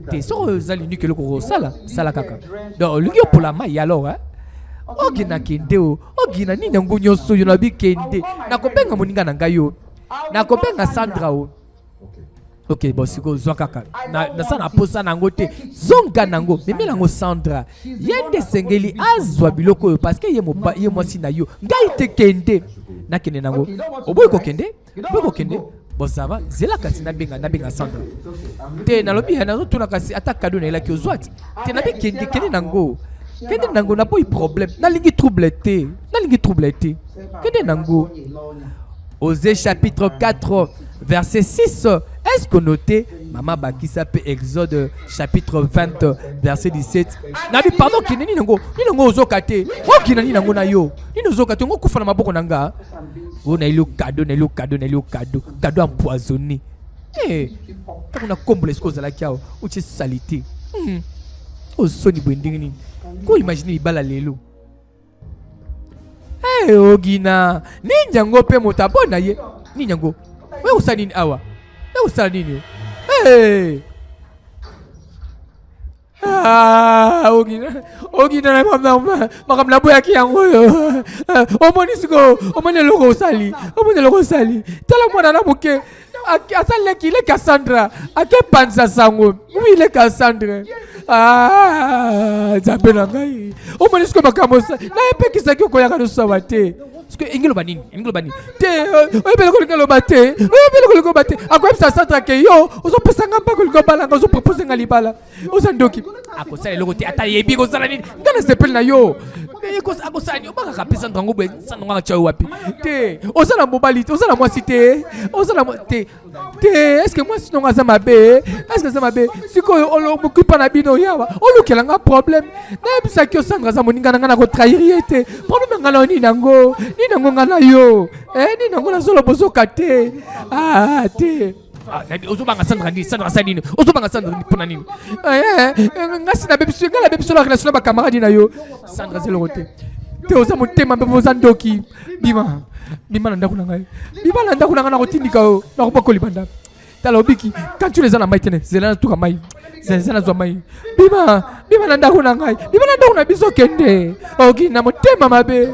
te soko zali ni kelo ko sala kaka donc olingi opola mai alors ogina kende ogina nini ngo nyonso yo na bi kende na kobenga moninga na ngai yo na kobenga Sandra ok bon siko zwa kaka na sana posa nango te zonga nango meme nango Sandra yende sengeli azwa biloko parce que ye mwasi na yo ngai te kende na kende nango oboy ko kende bon ça va zela kasi na benga Sandra te na lobi na zo tuna kasi ata cadeau na ela ki ozwati te na bi kende nango na boy problème na lingi trouble te kende nango Osée chapitre 4 verset 6 est-ce que noté Maman Bakisa pe Exode chapitre 20 verset 17 nabi pardon kini nango ozokate okina ni nango na yo ni ozokate ngo kufa na maboko nanga ona ilo cadeau empoisonné kuna kombola esko zala kiao uche salite o soni bwendingi Ko imagine libala lelo. Eh Ogina, ninyango pe motabona ye. Ninyango. Wewe usanini awa? Wewe usanini? Eh. Ogina na mama makamla boya ki yango yo. Omoni siko, omoni logo sali. Omoni logo sali. Tala mwana na muke. Asale ki le Cassandra. Ake panza sango. Oui le Cassandra. Zabena ngai. Omoni siko makamosa. Na epe kisaki ko yaka no sawate. Siko ingelo banini? Te, oyebele ko ngelo bate. Oyebele ko bate. Akwem sa satra ke yo, ozo pesanga mpa ko ngobala, ozo propose ngalibala. Ozandoki. Akosala logo te ata yebi ko sala nini? Ngana sepel na yo. Akosala ni obaka kapesa ndango bwe sanonga cha wapi. Te, ozala mobali, ozala mwasi te. Ozala te. Est-ce que moi sinon aza mabe? Est-ce que ça mabe? Siko olo mokupa na bino yawa. Olo kelanga problème. Na bisa ki osandra za moninga ngana ko trahir te. Problème ngana ni nango. Ni nango ngana yo. Ni nango na solo bozo kate. Te. Ozobanga Sandra ni Sandra Sanini. Ozobanga Sandra ni pona nini? Ngasi na bebiso ngala bebiso la relation na ba camarade na yo. Sandra zelote. Te ozamu tema mbe bozandoki. Bima na ndako na ngai. Bima na ndako na ngai na kotindika o. Na ko bakoli banda. Tala obiki. Quand tu les as na mai tene, zelana tuka mai. Zelana zo mai. Bima na ndako na ngai. Bima na ndako na biso kende. Ogina motema mabe.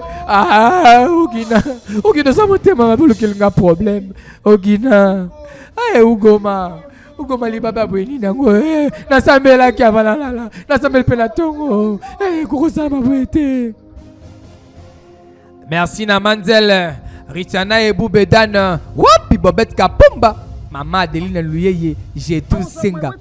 Ogina sa motema mabe lokelinga problème. Ogina. Ugoma libaba bweni nango nasambela ki avalala nasambela pela tongo kokosala mabwete. Merci na Manzel Richana et Boubedan wapi Bobette Kapumba Mama Adeline Luyeye j'ai tout singa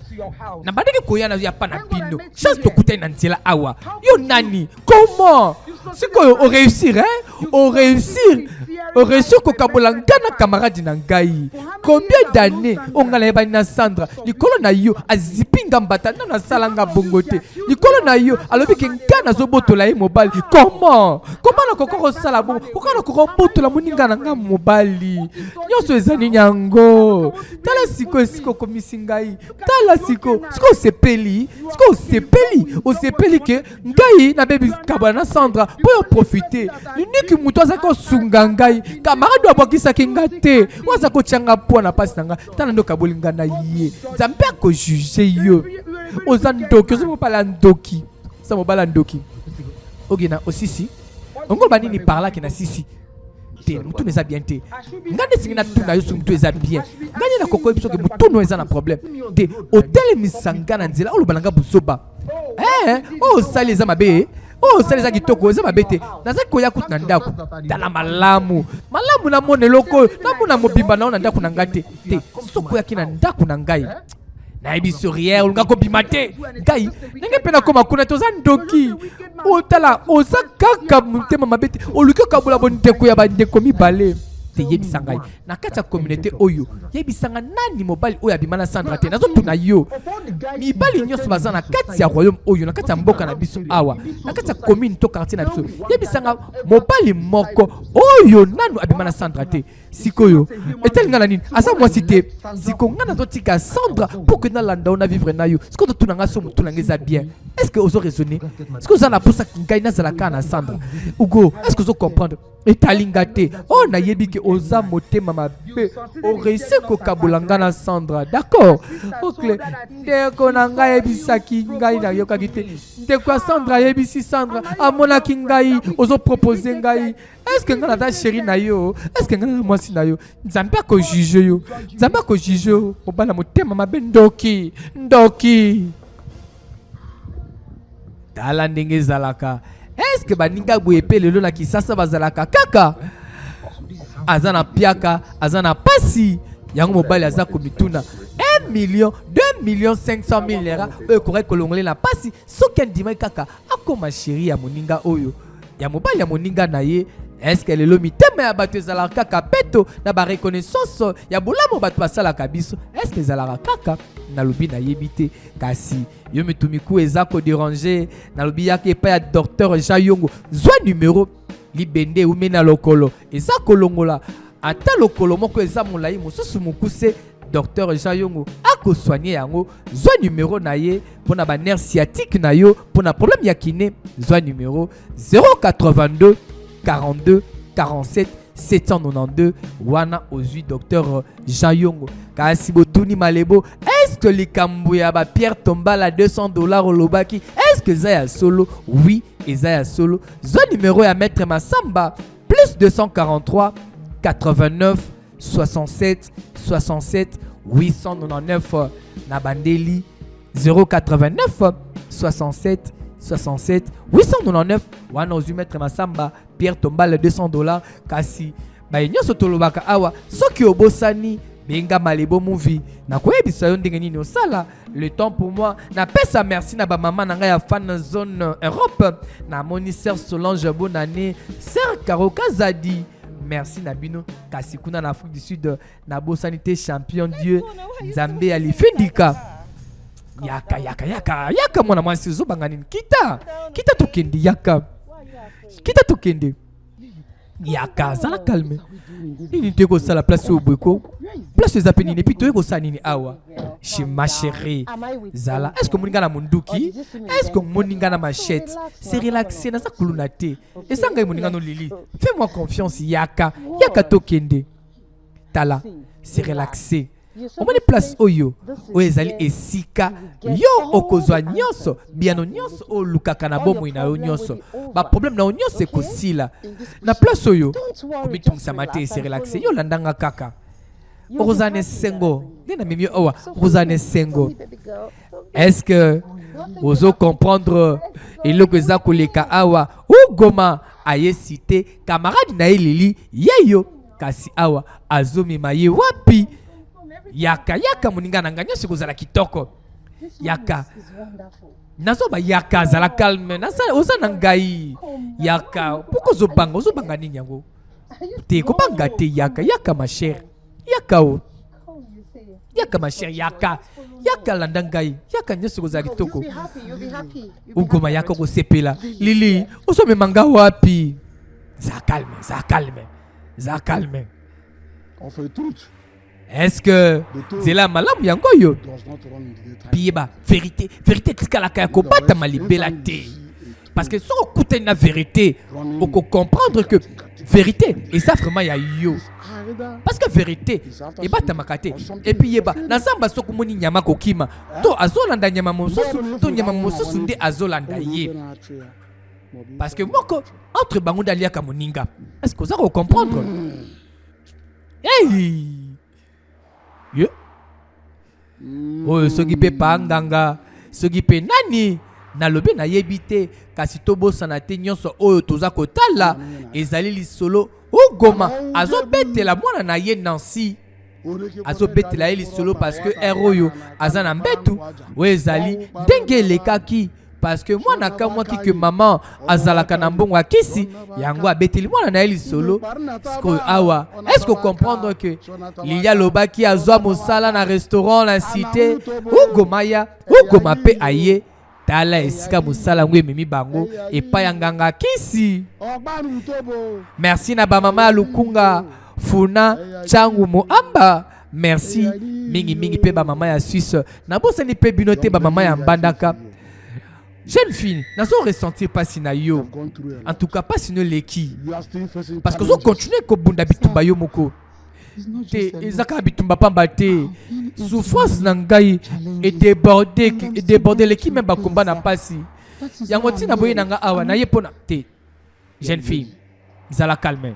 na badeke koya na ya pana pino chance to kuta na nzela awa yo nani comment c'est quoi on réussir on réussit kokabola ngana camarade na ngai combien d'années on ngala ba na Sandra likolo na yo azipinga mbata na salanga bongote likolo na yo alobi ke ngana zobotola e mobali comment na kokoko sala bon kokana kokobotola moninga na nga mobali nyoso ezani nyango tala siko komisi ngai tala siko sepeli ke ngai na bebi kabana na Sandra pour profiter l'unique muto azako sunga ngai camarade abokisa kinga te waza ko changa po na pasi nanga tala ndo kabolinga na ye zambe ko juger yo ozandoki ozomopala ndoki sa mobala ndoki ogena osisi ongo banini parla ke na sisi te mutu neza bien te ngande singina tuna yo mutu eza bien ngani na koko ebiso ke mutu no eza na problème te hotel misanga na nzela olobalanga buzoba sali eza mabe sali eza kitoko eza mabe te naza koya kutu na ndako tala malamu na mone loko na mona mobimba na ndako na ngate te soko yaki na ndako na ngai na ebiso rien olunga ko bimate ngai ndenge pena koma kuna toza ndoki otala oza kaka mutema mabe te oluki kabula bondeko ya bandeko mibale te yebisa ngai na kati ya communauté oyo yebisanga nani mobali oyo abima na Sandra te nazotuna yo mibali nyonso baza na kati ya royaume oyo na kati ya mboka na biso awa na kati ya commune to quartier na biso yebisanga mobali moko oyo nanu abima na Sandra te sikoyo etali nga na nini asa mwasi te siko nga nazotika Sandra pour que nalanda ona vivre na yo siko totuna nga so mutu nanga eza bien est-ce que ozo raisonner siko oza na posa ngai nazalaka na Sandra ugo est-ce que ozo comprendre etalinga te na yebi ke oza motema mabe o réussi kokabolanga na Sandra d'accord ok ndeko na ngai yebisaki ngai na yokaki te ndeko ya Sandra yebisi Sandra amonaki ngai ozo proposer ngai est-ce que nga na chérie na yo est-ce que nga na mwasi na yo nzambe ko juger yo obala motema mabe ndoki tala ndenge ezalaka. Est-ce que baninga boye pe lelo na kisasa bazalaka kaka azana piaka azana pasi yango mobali azako mituna 1 million 2 millions 500 000 lera correct kolongole na pasi soki ndima kaka akoma chérie ya moninga oyo ya mobali ya moninga na ye. Est-ce que lelo mitema ya bato ezalaka kaka peto na ba reconnaissance ya bolamo bato basalaka biso est-ce que ezalaka kaka na lobi na yebite kasi yo mitumiku ezako déranger na lobi yake pa ya docteur Jean Yongo zwa numéro libende umena lokolo ezako longola ata lokolo moko eza molai mosusu mokuse docteur Jean Yongo ako soigner yango zwa numéro na ye pour na ba nerf sciatique na yo pour na problème ya kiné zwa numéro 082 42 47 792 wana ozui docteur Jean Yongo kasi botuni malebo. Est-ce que les Kambouya ba Pierre Tombala $200 au lobaki? Est-ce que Zaya solo? Oui, et Zaya solo. Zwa numéro ya maître Massamba plus 243 89 67 67 899 na bandeli 089 67 67 899 wana ozui maître Massamba Pierre Tombala $200 kasi ba nyonso tolobaka awa soki obosani benga malebo movie na koyebisa yo ndenge nini osala. Le temps pour moi na pesa merci na ba maman na ngai ya fan zone Europe na moni Sœur Solange bonne année Sœur Caro Kazadi merci na bino kasi kuna na Afrique du Sud na bosanité champion Dieu Nzambe alifindika yaka mwana mwasi zobanga nini kita tukende kita tukende yaka zala calme ini teko sala place au bweko place za penine puis teko sa nini awa ma chérie zala est-ce que moninga na munduki est-ce que moninga na machette c'est relaxé na sa kuluna te esanga moninga no lili fais-moi confiance yaka tokende tala c'est relaxé on met place oyo ezali esika yo okozwa nyonso biano nyonso o lukaka na bomo ina yo nyonso ba problème na yo nyonso ekosila na place oyo komitungisa mate se relaxer yo landanga kaka Rosane Sengo nena mimi owa Rosane Sengo est-ce que ozo comprendre eloko eza koleka awa ou goma aye cité camarade na elili yeyo kasi awa azomema ye wapi yaka moninga na nganya sikozala kitoko yaka nazoba yaka zala calme nasa ozana ngai yaka poko zobanga nini yango te kobanga te yaka ma chère yaka ma chère yaka landa ngai yaka nyoso kozala kitoko ugoma yaka ko sepela lili ozomema nga wapi za calme on fait tout. Est-ce que c'est la malam yango yo pieba vérité tikala ka ko bata malibela te parce que si on écoute la vérité on peut comprendre que vérité et ça vraiment ya yo parce que vérité et bata makate et puis yeba na zamba soko moni nyama kokima to azolanda nyama mosusu to nyama mosusu nde azolanda ye parce que moko entre bango dalia ka moninga est-ce que vous comprendre hey yeah. Oh, soki pe panganga soki pe nani na lobe na yebite kasi tobo sanate nyonso oyo toza kotala ezali lisolo ugoma azobetela mwana na ye Nancy azobetela ye lisolo parce que eroyo azana mbetu o ezali ndenge lekaki parce que moi naka moi ki que maman azalaka na mbongo akisi yango abeteli mwana na eli solo sko awa est-ce que comprendre que liya lobaki azwa mosala na restaurant la cité ugoma pe aye tala esika mosala ngwe memi bango epa yanganga kisi merci na ba mama lukunga funa changu moamba merci mingi pe ba mama ya Suisse na bosani pe binote ba mama ya mbandaka. Jeune fille, n'a pas ressenti pas si na yo. En tout cas pas si no leki. Parce que vous continuez ko bunda bitumba yo moko. Te ezaka bitumba pamba te. Souffrance nangai et déborder leki même ba komba na pasi. Yango tina boye nanga awa na yepona te. Jeune fille, zala calme.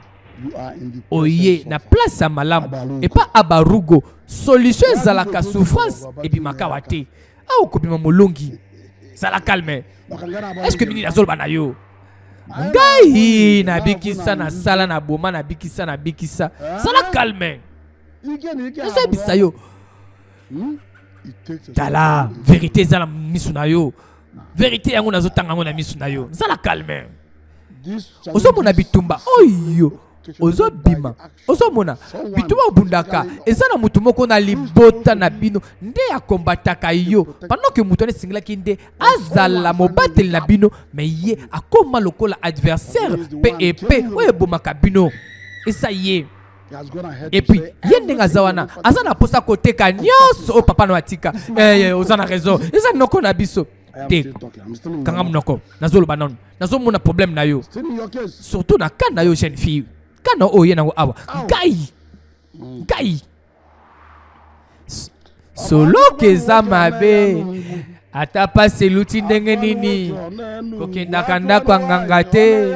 Oye na place à malam et pas à barugo. Solution zalaka souffrance et bimaka wate. A okobima molongi. Ça la calme. Est-ce que mini nazol banayo? Ngai na bikisa na sala na boma na bikisa. Ça la calme. Est-ce que bisayo? Tala vérité zala misunayo. Vérité yango nazotanga ngo na misunayo. Ça la calme. Ozo mona bitumba. Oyo. Ozo bima. Ozo mona bitumba bundaka. Ezana mutu moko na libota na bino nde ya kombataka yo. Pendant que mutu ne singla kinde azala mobatel na bino mais ye akoma lokola adversaire pe oye bomaka bino. Et ça y est. Et puis yende azawana azana posa côté ka nyos o papa no atika ozana raison eza noko na biso te kanga mnoko nazolo banon nazo mona problème na yo surtout na kana yo jeune fille kana oye nango awa gai solo keza mabe ata pasi eluti ndenge nini kokendaka ndako anganga te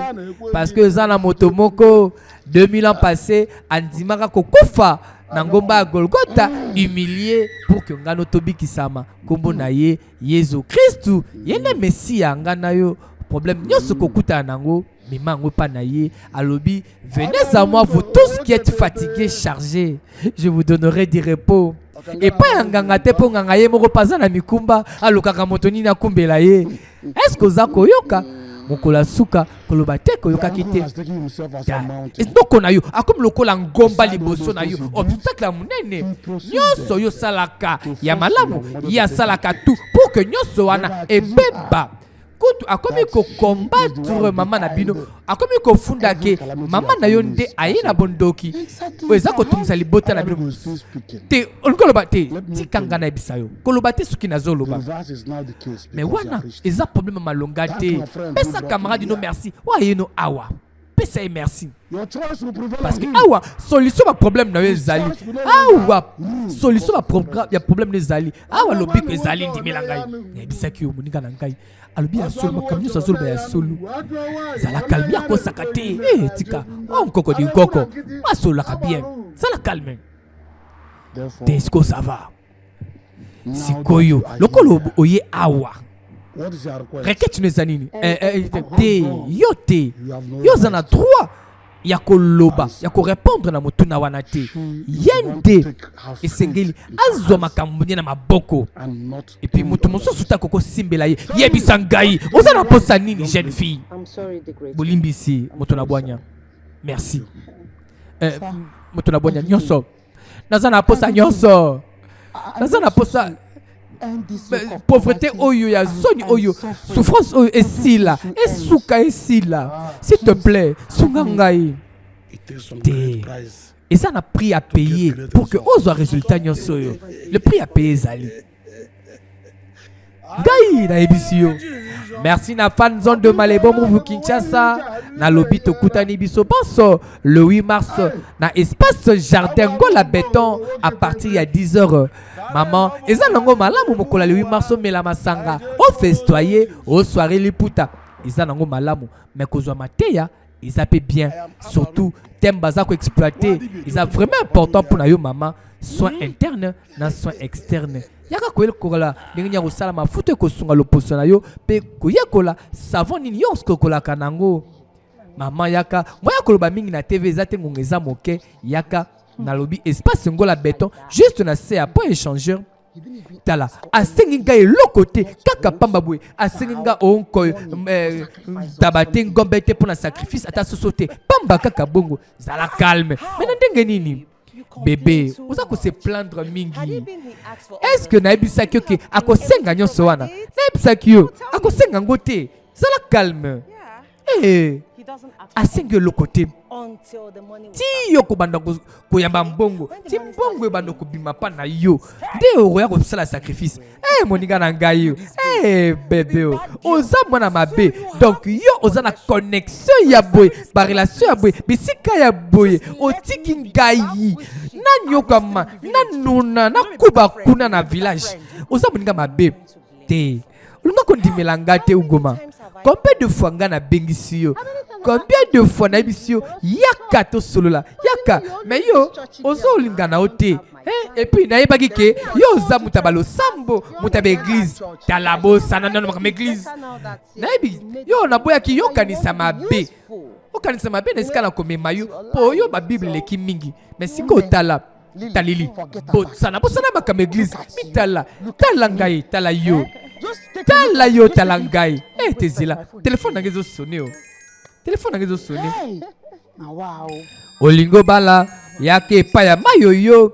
parce que eza na moto moko 2000 ans passé andimaka kokufa na ngomba ya Golgotha humilié pour que ngano tobikisama kombo na ye Yesu Kristu yene Messia ngana yo problème nyonso kokuta nango mema ngo pa na ye alobi venez à moi vous tous qui êtes fatigués chargés je vous donnerai du repos. Et pas nganga te po nganga ye moko paza na mikumba alukaka moto nini akumbela ye. Est-ce que zako yoka mokola suka koloba te koyoka kite. Et donc on a yo akom lokola ngomba liboso na yo obstacle munene. Nyonso yo salaka ya malamu ya salaka tout pour que nyonso wana ebeba. Kutu akomi ko combattre mama na bino akomi ko funda ke mama na yo nde ayina bondoki weza ko tumisa libota na bino te olukoloba te tikanga na bisayo koloba te suki na zoloba mais wana eza problème malonga te pesa camarade no merci wa yeno awa pesa e merci parce que awa solution ba problème na yo ezali awa solution ba programme ya problème na ezali awa lobiko ezali ndimela ngai bisaki yo monika na ngai alobi ya solo makamyo sa solo ya solo zala calme ko sakate tika on koko di koko masolo ka bien zala calme desco ça va sikoyo lokolo oye awa requête nous nini te yo zana droit ya koloba ya ko répondre na motuna wana te yende esengeli azwa makambo na maboko et puis mutu mosusu ta koko simbela ye yebisa ngai ozana posa nini jeune fille bolimbisi mutu na bwanya merci mutu na bwanya nyonso nazana posa nyonso nazana posa pauvreté oyo ya zoni oyo souffrance oyo esila esuka esila s'il te plaît sunga ngai et ça n'a prix à payer pour que ozo résultat nyonso yo le prix à payer ezali ngai na ebisio merci na fan zone de Malebo Mouvu Kinshasa na lobi tokutani biso banso le 8 mars na espace jardin Ngola Béton à partir ya 10h. Maman, eza nango malamu mokola le 8 mars mela masanga au festoyer au soirée liputa. Eza nango malamu mais kozwa mateya eza pe bien surtout thème baza ko exploiter, eza vraiment important pour na yo maman, soins internes na soins externes. Yaka ko kola ndenge ko sala mafuta ko sunga loposo na yo pe ko yakola savon nini yo sko kola kanango. Maman yaka moya koloba mingi na TV eza te ngongeza moke yaka na lobby espace Ngola Béton juste na se à point échangeur tala asenginga elo côté kaka pamba boy asenginga onko tabate ngombete pour na sacrifice ata sosote pamba kaka bongo zala calme mais ndenge nini bébé oza ko se plaindre mingi est-ce que na ebisaki ke akosenga nyonso wana na ebisaki yo akosenga ngote zala calme asengi elo côté ti yo ko banda ko yamba mbongo ti mbongo banda ko bima pa na yo nde oya ko sala sacrifice moninga na ngai yo bébé oza mwana mabe donc yo oza na connexion ya boy ba relation ya boy bisika ya boy otiki ngai na nyokama na nuna na kuba kuna na village oza moninga mabe te olunga ko ndimela ngate ugoma combien de fois nga na bengisi yo combien de fois na bisio yaka to solola yaka mais yo ozo lingana ote et puis na yebaki ke yo za mutabalo sambo mutabe église talabo sana na ma église na yebi yo na boya ki yo kanisa mabe o kanisa mabe na skala komema yo po yo ba bible leki mingi mais siko tala talili bo sana ma église mitala talangai tala yo talangai tezila téléphone nangezo sonné téléphone nangezo sonné olingo bala yake paya mayoyo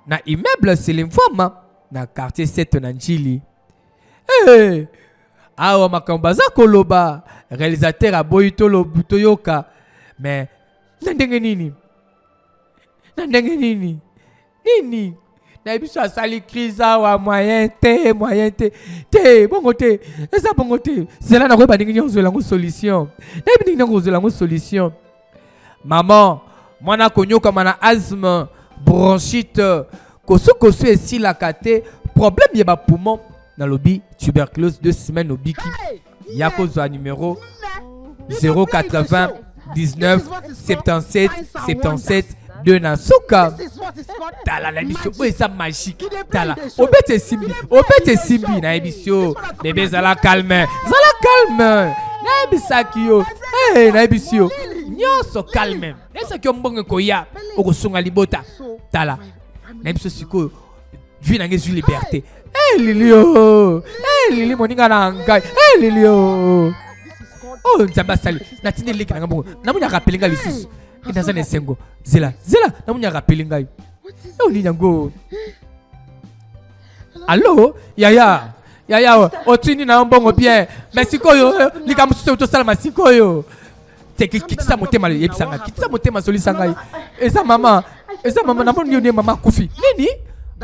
na immeuble Selimfama na quartier 7 na Njili awa makamba za koloba réalisateur aboyi to lobuto yoka mais ndenge nini Na ndenge nini? Nini? Na biso asali crise awa moyen te. Te, bongo te. Eza bongo te. Zela na koyeba ndenge nyonso elango solution. Na yebi ndenge nyonso elango solution. Maman, mwana konyoka mana asthme, bronchite, koso esilaka te, problème yeba poumon na lobi tuberculose 2 semaines obiki. Yako zwa numéro 080 19 77 77 2 na suka. Tala la émission, oh ça magique. Tala, obete simbi na émission. Bébé zala calme. Na ebisa kiyo. Na émission. Nyoso calme. Esa ki ombonge koya okosunga libota. Tala. Na émission siko vie na ngezu liberté. Lilio. Lili moninga na ngai. Lilio. Oh nzamba sali. Na tinde leki na ngambongo. Na munya rappelinga lisusu. Inaza nesengo. Zela. Na munya rappelinga. Oh ni nyango. Allo? Yaya, otini na mbongo bien. Merci koyo. Likamusu to sala masikoyo. Te kitisa motema yebisanga. Kitisa motema solisanga. Eza mama na mbongo ni mama kufi. Nini?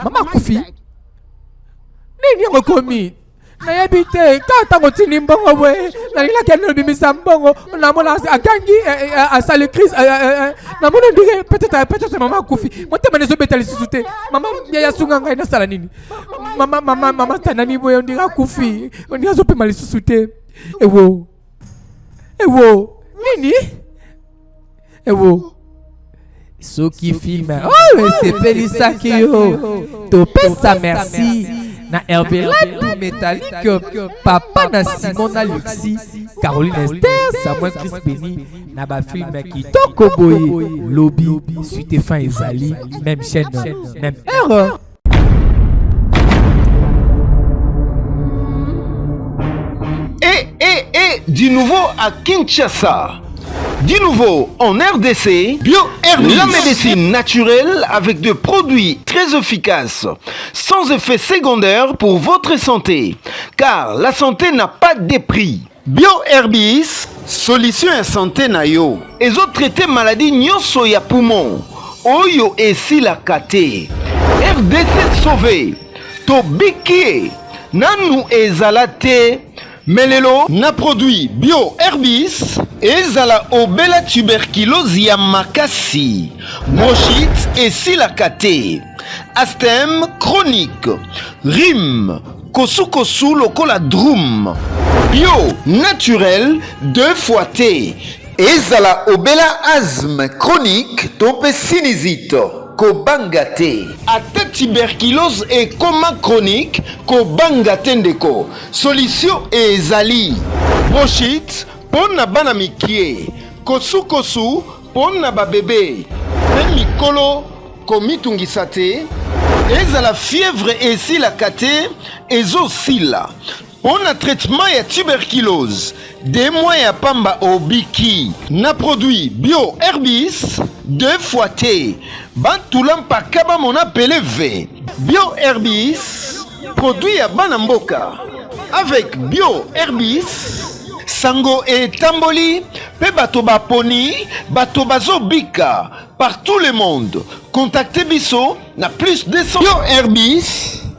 Mama kufi. Nini ngokomi? Na yebite kata ngotini mbongo we. Na lila keno bimisa mbongo. Na mona akangi asale crise na mona ndike peut-être mama kufi. Motema nezo betali sisute. Mama ya sunga ngai na sala nini? Mama tanani boyo ndika kufi. Ndika zo pe mali sisute. Ewo. Nini? Ewo. Soki filme. Oh, c'est Pelissa Kyo. Topesa merci. Na Hervé Ladou Métallique, Papa na Simon Alexis, Caroline Esther, Samuel Chris Benny, na ba film Kitoko Boye, Lobby, Stéphane Ezali, même chaîne, même heure. Et du nouveau à Kinshasa. Du nouveau en RDC, BioHerbis, la médecine naturelle avec des produits très efficaces, sans effet secondaire pour votre santé, car la santé n'a pas de prix. BioHerbis, solution à santé na yo. Et autres traités maladies nyonso ya poumon, oyo esi la kate. RDC sauvé, tobiki, nanu ezalate. Melelo na produit BioHerbis ezala obela tuberculose ya makasi, bronchite et silakate, asthme chronique, rhume, kosu lokola drum. Bio naturel 2 fois T. Ezala obela asthme chronique tope sinusite. Kobangate. Ata tuberculose et coma chronique, kobangate ndeko. Solution ezali. Bronchite, pona bana mikie. Kosu, pona ba bébé. Mikolo, komitungisate. Ezala fièvre et silakate, ezo sila. On a traitement ya tuberculose. Des mois ya pamba obiki. Na produit BioHerbis 2 fois T. Bantulam pa kaba mon appelé V. BioHerbis produit ya banamboka. Avec BioHerbis sango et tamboli pe bato ba poni bato bazo bika par tout le monde. Contactez biso na plus de 100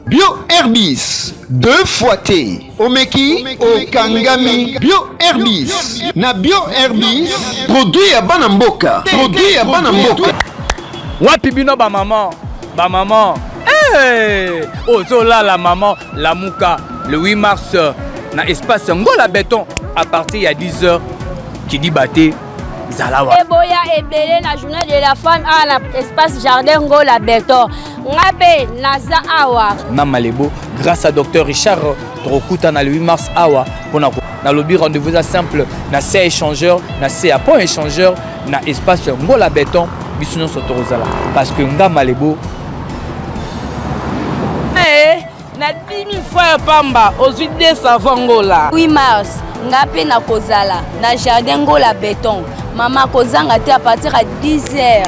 BioHerbis 2 fois T. Omeki, Okangami, BioHerbis. Na BioHerbis, produit ya banamboka. Wapi bino ba maman. Ozola la maman, la mouka, le 8 mars, na espace Ngola Béton, à partir de 10h, qui dit Baté, Zalawa. Eboya ebele na journée de la femme à l'espace Jardin Ngola Béton. Ngabe naza awa. Na Malebo, grâce à Dr Richard Trokuta na le 8 mars awa, pour na lobby rendez-vous à simple, na C échangeur, na C à point échangeur, na espace Ngola Béton, bisuno sotorozala. Parce que nga Malebo. Na 10 000 fois pamba, aux 8 savants Ngola. 8 mars, ngape na kozala, na Jardin Ngola Béton. Maman kozanga te à partir à 10h.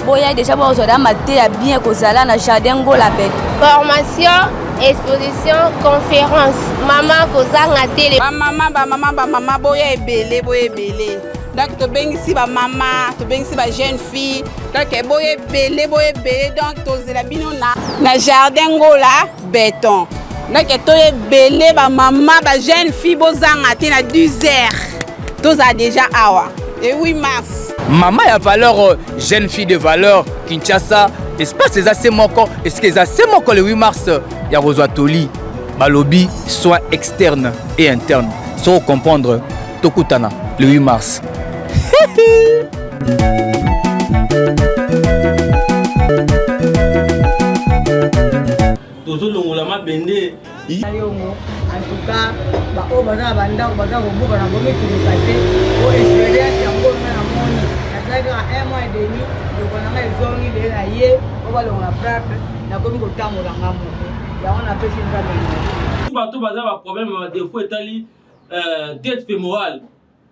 Boya déjà bon aujourd'hui maté à bien kozala na Jardin Ngola Béton. Formation, exposition, conférence. Maman kozanga télé. Maman boya ebele. donc tobengisi bamama tobengisi bajeune fille donc boye ebele donc tozela bino na jardin ngola béton donc toye ebele bamama bajeune fille bozanga te na 10 heures toza déjà awa et 8 mars Maman ya valeur jeune fille de valeur Kinshasa espace eza se moko est-ce que eza se moko le 8 mars ya Roswa Toli balobi soins externes et internes sans comprendre tokutana le 8 mars tozolongola mabende yongo en tout cas baoyo baza na bandako baza kobuka na bomitungisa te o expérience yango na moni nazalaki kaka 1 mois et demi loko nanga ezongi lelo na ye o balongola pratre nakomi kotambolanga moto yango napesi nzambe bato baza baproblème badefo etali tête fémorale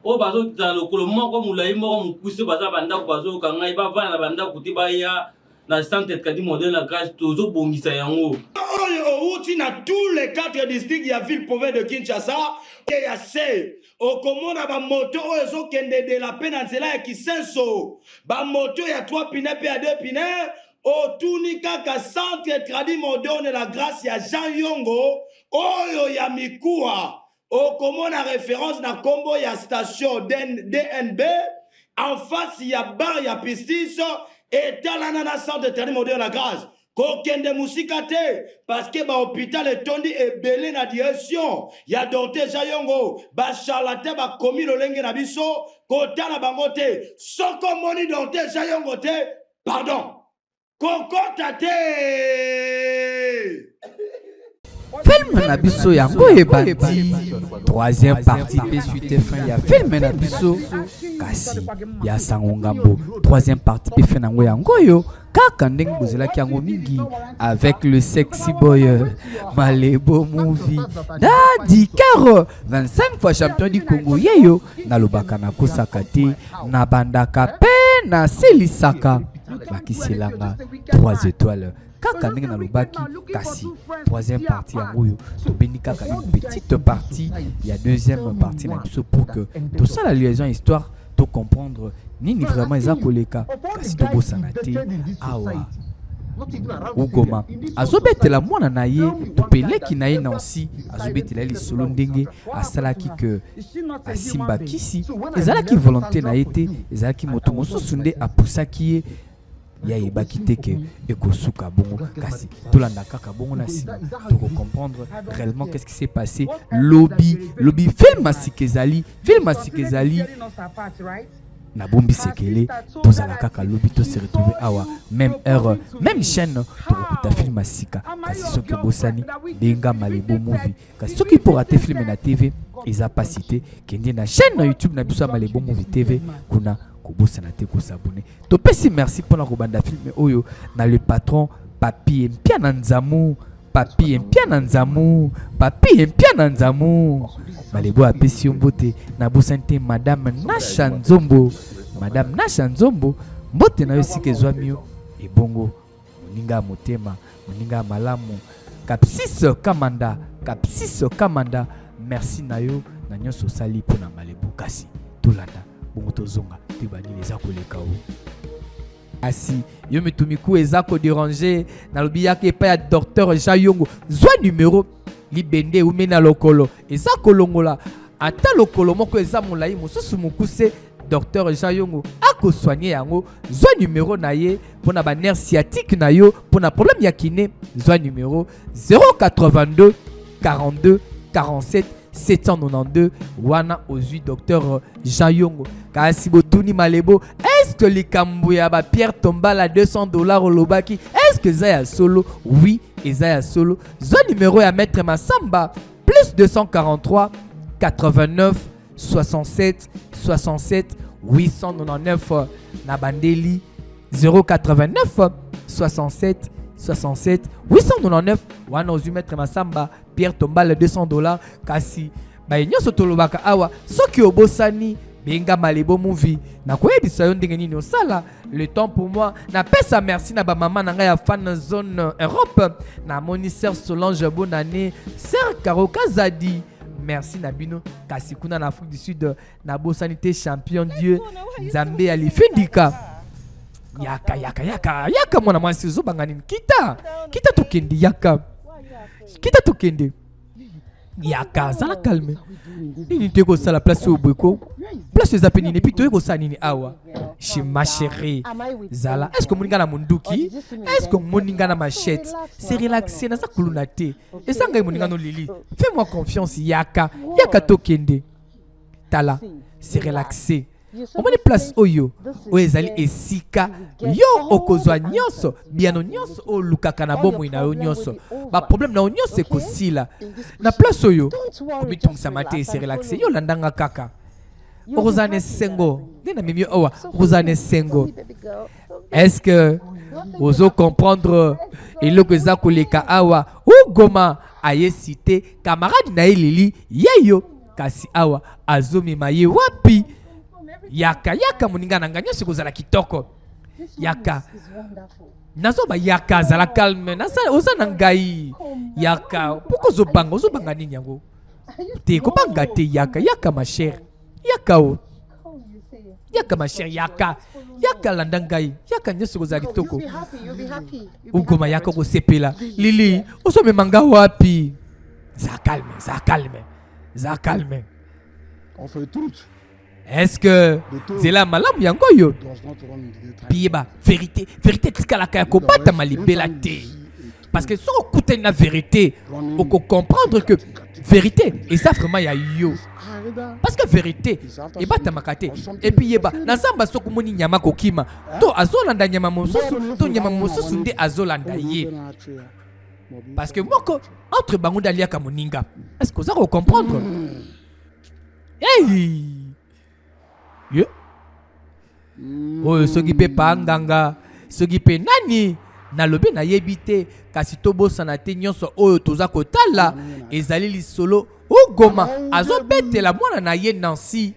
oyo bazozala lokolo moko molai moko mokuse baza bandako bazoyoka ngai bavanda na bandako te baya na centre kadi modèle la grâce tozobongisa yango outi na tous les 4 districts ya ville province de Kinshasa ya se okomona bamoto oyo ezokende de la pe na nzela ya kisenso bamoto ya 3 pine pe ya 2 pine otuni kaka centre tradi moderne la grâce ya Jean Yongo oyo ya mikuwa okomona référence na kombo ya station DNB en face ya bar ya pistis etalana na centre tradi moderne la grâce kokende musika te parce que ba hôpital etondi ebele na direction ya docteur Jayongo ba charlatan ba komi lolenge na biso kotala bango te soko moni docteur Jayongo te pardon kokota te film na biso yango ebandi troisième partie pe suite fin ya film na biso kasi ya sango ngambo troisième partie pe fin nango yango yo kaka ndenge bozelaki yango mingi avec le sexy boy Malebo Movie Daddy Caro 25 fois champion du Congo yeyo nalobaka na kosaka te na bandaka pe na selisaka bakiselanga 3 étoiles kaka ndenge nalobaki kasi troisième partie yango yo tobeni kaka une petite partie ya deuxième partie na biso pour que tout ça la liaison histoire to comprendre nini vraiment eza koleka kasi tobosana te awa ugoma azobetela mwana na ye topeleki na ye nansi azobetela lisolo ndenge asalaki ke asimbakisi ezalaki volonté na ye te ezalaki moto mosusu nde apusaki ye ya yebaki te ke ekosuka bongo kasi tolanda kaka bongo na sima toko comprendre réellement qu'est-ce qui s'est passé lobby film asikezali na bombi sekele tozala kaka lobby to se retrouver awa même heure même chaîne tokokuta film asika kasi soki bosani benga Malebo Movie kasi soki pour rater film na TV eza pas cité kende na chaîne na YouTube na biso Malebo Movie TV kuna kobosana te ko s'abonner to pesi merci pour la kobanda film oyo na le patron Papi Mpia na Nzamu Malebo apesi mbote na bosante madame Nasha Nzombo mbote na yo sike zwami ebongo moninga motema moninga malamu Kapsis Kamanda merci na yo na nyonso sali pona Malebo kasi tolanda bongo tozonga tebani les akoleka o asi yo mitumiku ezako déranger na lobi yake pa ya docteur Jean Yongo zwa numéro libende umena lokolo ezako longola ata lokolo moko eza molai mosusu mukuse docteur Jean Yongo ako soigner yango zwa numéro na ye pona ba nerf sciatique na yo pona problème ya kiné zwa numéro 082 42 47 792 wana ozui docteur Jean Yongo kasi botuni Malebo est-ce que likambo ya ba Pierre Tombala $200 olobaki est-ce que Zaya solo oui Zaya solo zo numéro ya maître Massamba plus 243 89 67 67 899 na bandeli 089 67 67 899 wana ozui maître Massamba Pierre Tombala $200 kasi ba nyonso tolobaka awa soki obosani benga Malebo Movie na koyebisa yo ndenge nini osala le temps pour moi na pesa merci na ba maman na ngai ya fan zone Europe na moni Sœur Solange bonne année Sœur Caro Kazadi merci Nabino kasi kuna na Afrique du Sud na bosanité champion Dieu Nzambe alifindika yaka mwana mwasi ozobanga nini kita tokende yaka zala calme nini te kosala place oyo boyeko place eza mpe nini epi toye kosala nini awa ma chérie zala est ce que omoninga na monduki est ce que omoninga na machette se relaxe naza kuluna te eza ngai moninga no lili fais moi confiance yaka tokende tala se relaxe omoni place oyo ezali esika yo okozwa nyonso biano nyonso olukaka na bomoi na yo nyonso baproblème na yo nyonso ekosila na place oyo omitungisama te se relaxe yo landanga kaka okozala na esengo nde na mimi owa okozala na esengo est-ce que ozo comprendre eloko eza koleka awa ugoma ayesi te camarade na ye lili yeyo kasi awa azomema ye wapi yaka moninga na ngai nyonso kozala kitoko yaka nazoba yaka zala calme oza na ngai yaka poko ozobanga nini yango te kobanga te yaka ma chère yaka ma chère yaka landa ngai yaka nyonso kozala kitoko ugoma yaka kosepela lili ozomema nga wapi za calme on fait tout. Est-ce que c'est la malam yango yo pieba vérité tikalaka ya kobata malibela te parce que si on écoute la vérité on peut comprendre que vérité et ça vraiment ya yo parce que vérité et bata makate et puis yeba na zamba soko moni nyama kokima to azolanda nyama mosusu to nyama mosusu nde azolanda ye parce que moko entre bango dalia ka moninga est-ce que ça on comprendre hey yo oyo soki mpe panganga soki mpe nani nalobi nayebi te kasi tobosana te nyonso oyo toza kotala ezali lisolo ugoma azobetela mwana na ye Nancy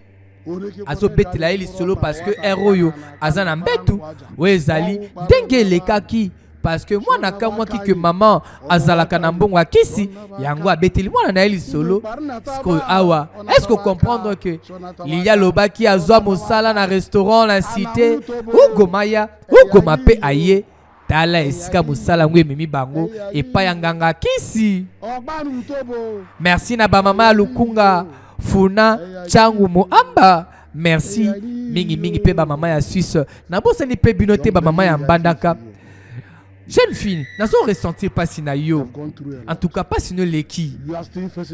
azobetela ye lisolo parce que ere oyo aza na mbetu oyo ezali ndenge elekaki parce que mwana kamwaki que maman azalaka na mbongo akisi yango abeteli mwana na ye lisolo sikoyo awa est-ce que comprendre que liya lobaki azwa mosala na restaurant na cité ugoma mpe aye tala esika mosala yango ememi bango epai ya nganga kisi merci na bamama ya lukunga funa changu moamba merci mingi mpe bamama ya Suisse nabosani mpe bino te bamama ya mbandaka jeune fille, n'a pas ressenti pas si na yo. En tout cas pas si no leki.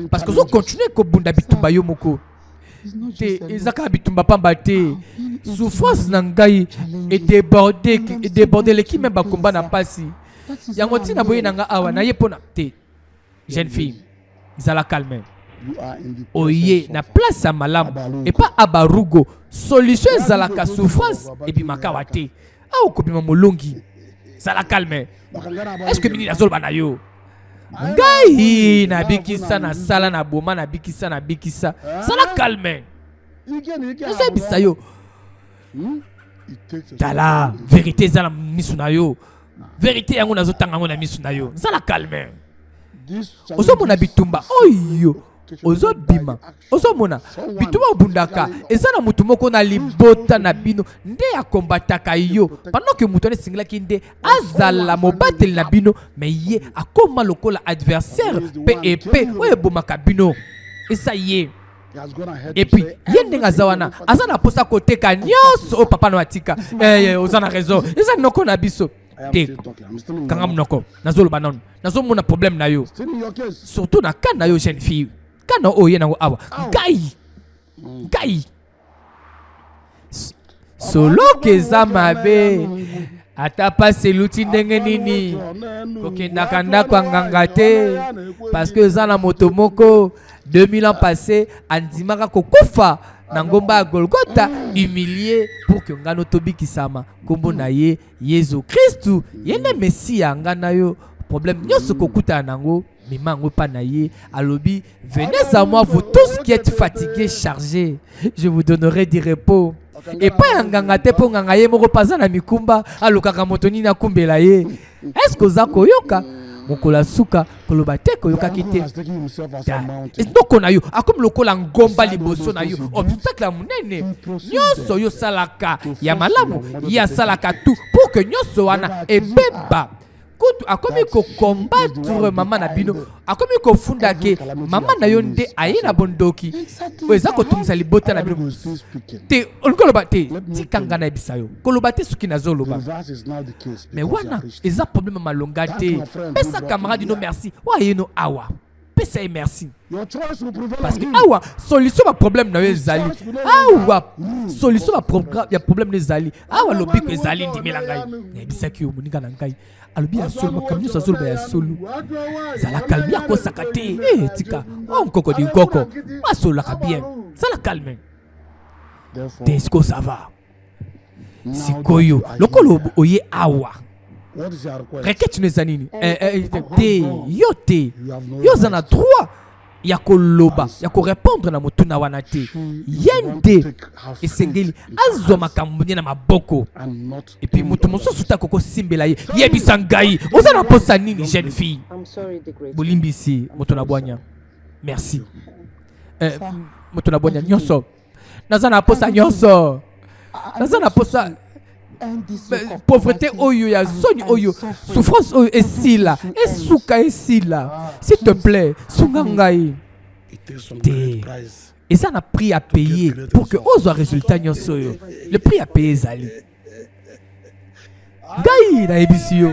Parce que zo continuer ko bunda bitumba yo moko. Te ezaka bitumba pamba te. Souffrance na ngai et déborder leki même ba komba na pasi. Yango tina boye nanga awa na ye pona te. Jeune fille, zala calme. Oye na place à malam et pas abarugo. Solution zalaka souffrance et puis makawate. A okobima molongi. Ça la calme. Est-ce que mini nazol bana yo? Ngai na bikisa na sala na boma na bikisa. Ça la calme. Est-ce bisa yo? Tala vérité za la misuna yo. Vérité yango nazotanga ngo na misuna yo. Ça la calme. Ozo mona bitumba oyo. Ozo bima ozo mona bituma obundaka eza na mutu moko na libota na bino nde akombataka yo pendant que mutu ne singilaki nde azala mobateli na bino mais ye akoma lokola adversaire pe épée oyo ebomaka bino esa ye et puis ye ndenge aza wana aza na posa koteka nyonso oyo papa no atika oza na raison eza noko na biso te kanga munoko nazoloba nanu nazomona problème na yo surtout na kana yo jeune fille kana oye nango awa gai solo keza mabe ata pasi luti ndenge nini kokendaka ndako ya nganga te parce que eza na moto moko 2000 ans passé andimaka kokufa na ngomba ya Golgotha humilié pour que ngano tobikisama kombo na ye Yesu Kristu yene Messia ngana yo problème nyonso kokuta nango mimango pa na ye alobi venez à moi vous tous qui êtes fatigués chargés je vous donnerai du repos et pas nganga te po nganga ye moko paza na mikumba alukaka moto nini akumbela ye est-ce que oza koyoka mokola suka koloba te koyokaki te donc na yo akomi lokola ngomba liboso na yo obstacle ya monene nyonso yo salaka ya malamu ya salaka tout pour que nyonso wana ebeba kutu akomi ko combattre mama na bino akomi ko funda ke mama na yo nde aye na bondoki eza kotumisa libota na bino te koloba te tikanga na ebisa yo koloba te suki nazoloba mais wana eza problème malonga te pesa camarade no merci wa yeno awa pesa merci parce que awa solution ba problème na yo ezali awa solution ba problème ezali awa lobi ko ezali ndimela ngai na ebisa ki yo moninga na ngai alobi ya solo makambo nyonso azoloba ya solo zala kalme akosaka te tika nkoko di nkoko asololaka bien zala kalme te siko ça va sikoyo lokolo oye awa requête eza nini te yo za na droit ya koloba ya korépondre na motuna wana te yende esengeli azwa makambo na maboko et puis moto mosusu ta koko simbela ye yebisa ngai oza na posa nini jeune fille bolimbisi moto na bwanya merci moto na bwanya nyonso naza na posa nyonso naza na posa pauvreté oyo ya soni oyo souffrance oyo esila esuka esila s'il te plaît sunga ngai te eza na prix à payer pour que ozwa résultat nyonso oyo le prix à payer ezali ngai na ebisi yo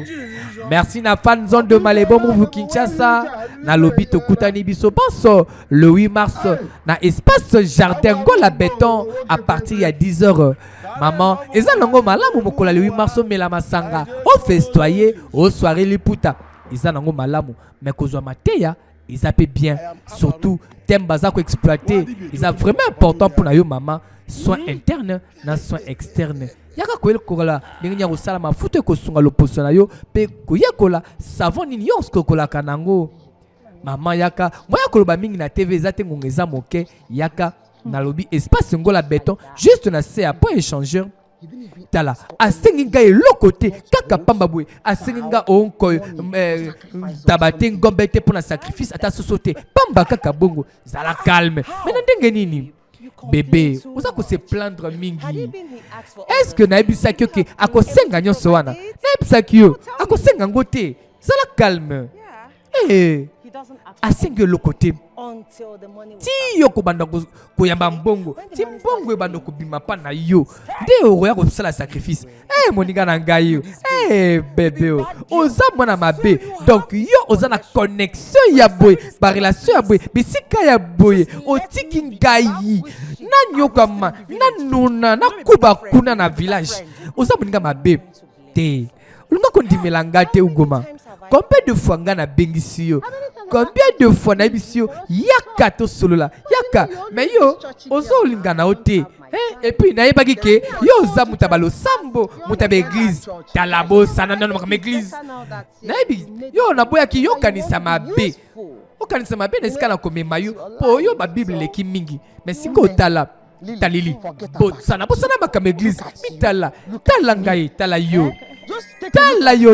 merci na fan zone de Malebo Mouvu Kinshasa na lobi tokutani biso panso le 8 mars na espace jardin Ngola Béton à partir ya 10h maman eza nango malamu mokola le 8 mars mela masanga o festoyer au soirée liputa eza nango malamu mais kozwa mateya eza pe bien surtout thème baza ko exploiter eza vraiment important pour na yo maman soins internes na soins externes yaka koyel kola ndenge nya kosala mafuta kosunga loposo na yo pe koyekola savon nini yonso kokola kanango maman yaka moya koloba mingi na TV eza te ngonga eza moke yaka na lobi espace Ngola Béton juste na se point échangeur tala asengi ngai lokote kaka pamba boye asengi nga onko tabate ngombe te pour na sacrifice ata sosote pamba kaka bongo zala calme mais ndenge nini bébé oza ko se plaindre mingi est-ce que na ebisaki ke akosenga nyonso wana na ebisaki yo akosenga ngote zala calme asengi lokote ti yo kobanda koyamba mbongo ti mbongo ebanda kobima pa na yo nde okoya kosala sacrifice moninga na ngai yo bebe oza mwana mabe donc yo oza na connexion ya boye barelation ya boye bisika ya boye otiki ngai nanyokama nanuna nakuba kuna na village oza moninga mabe te olinga kondimela nga te ugoma combien de fois nga na bengisi yo combien de fois na ebisi yo yaka to solola yaka mais yo ozo olinga na ote et puis na yebaki ke yo oza muta balo sambo muta be église talabo sana nano makama église na yebi yo na boyaki yo kanisa mabe okanisa mabe na sika na komema yo po yo ba bible leki mingi mais siko tala talili bosana makama église mitala tala ngai tala yo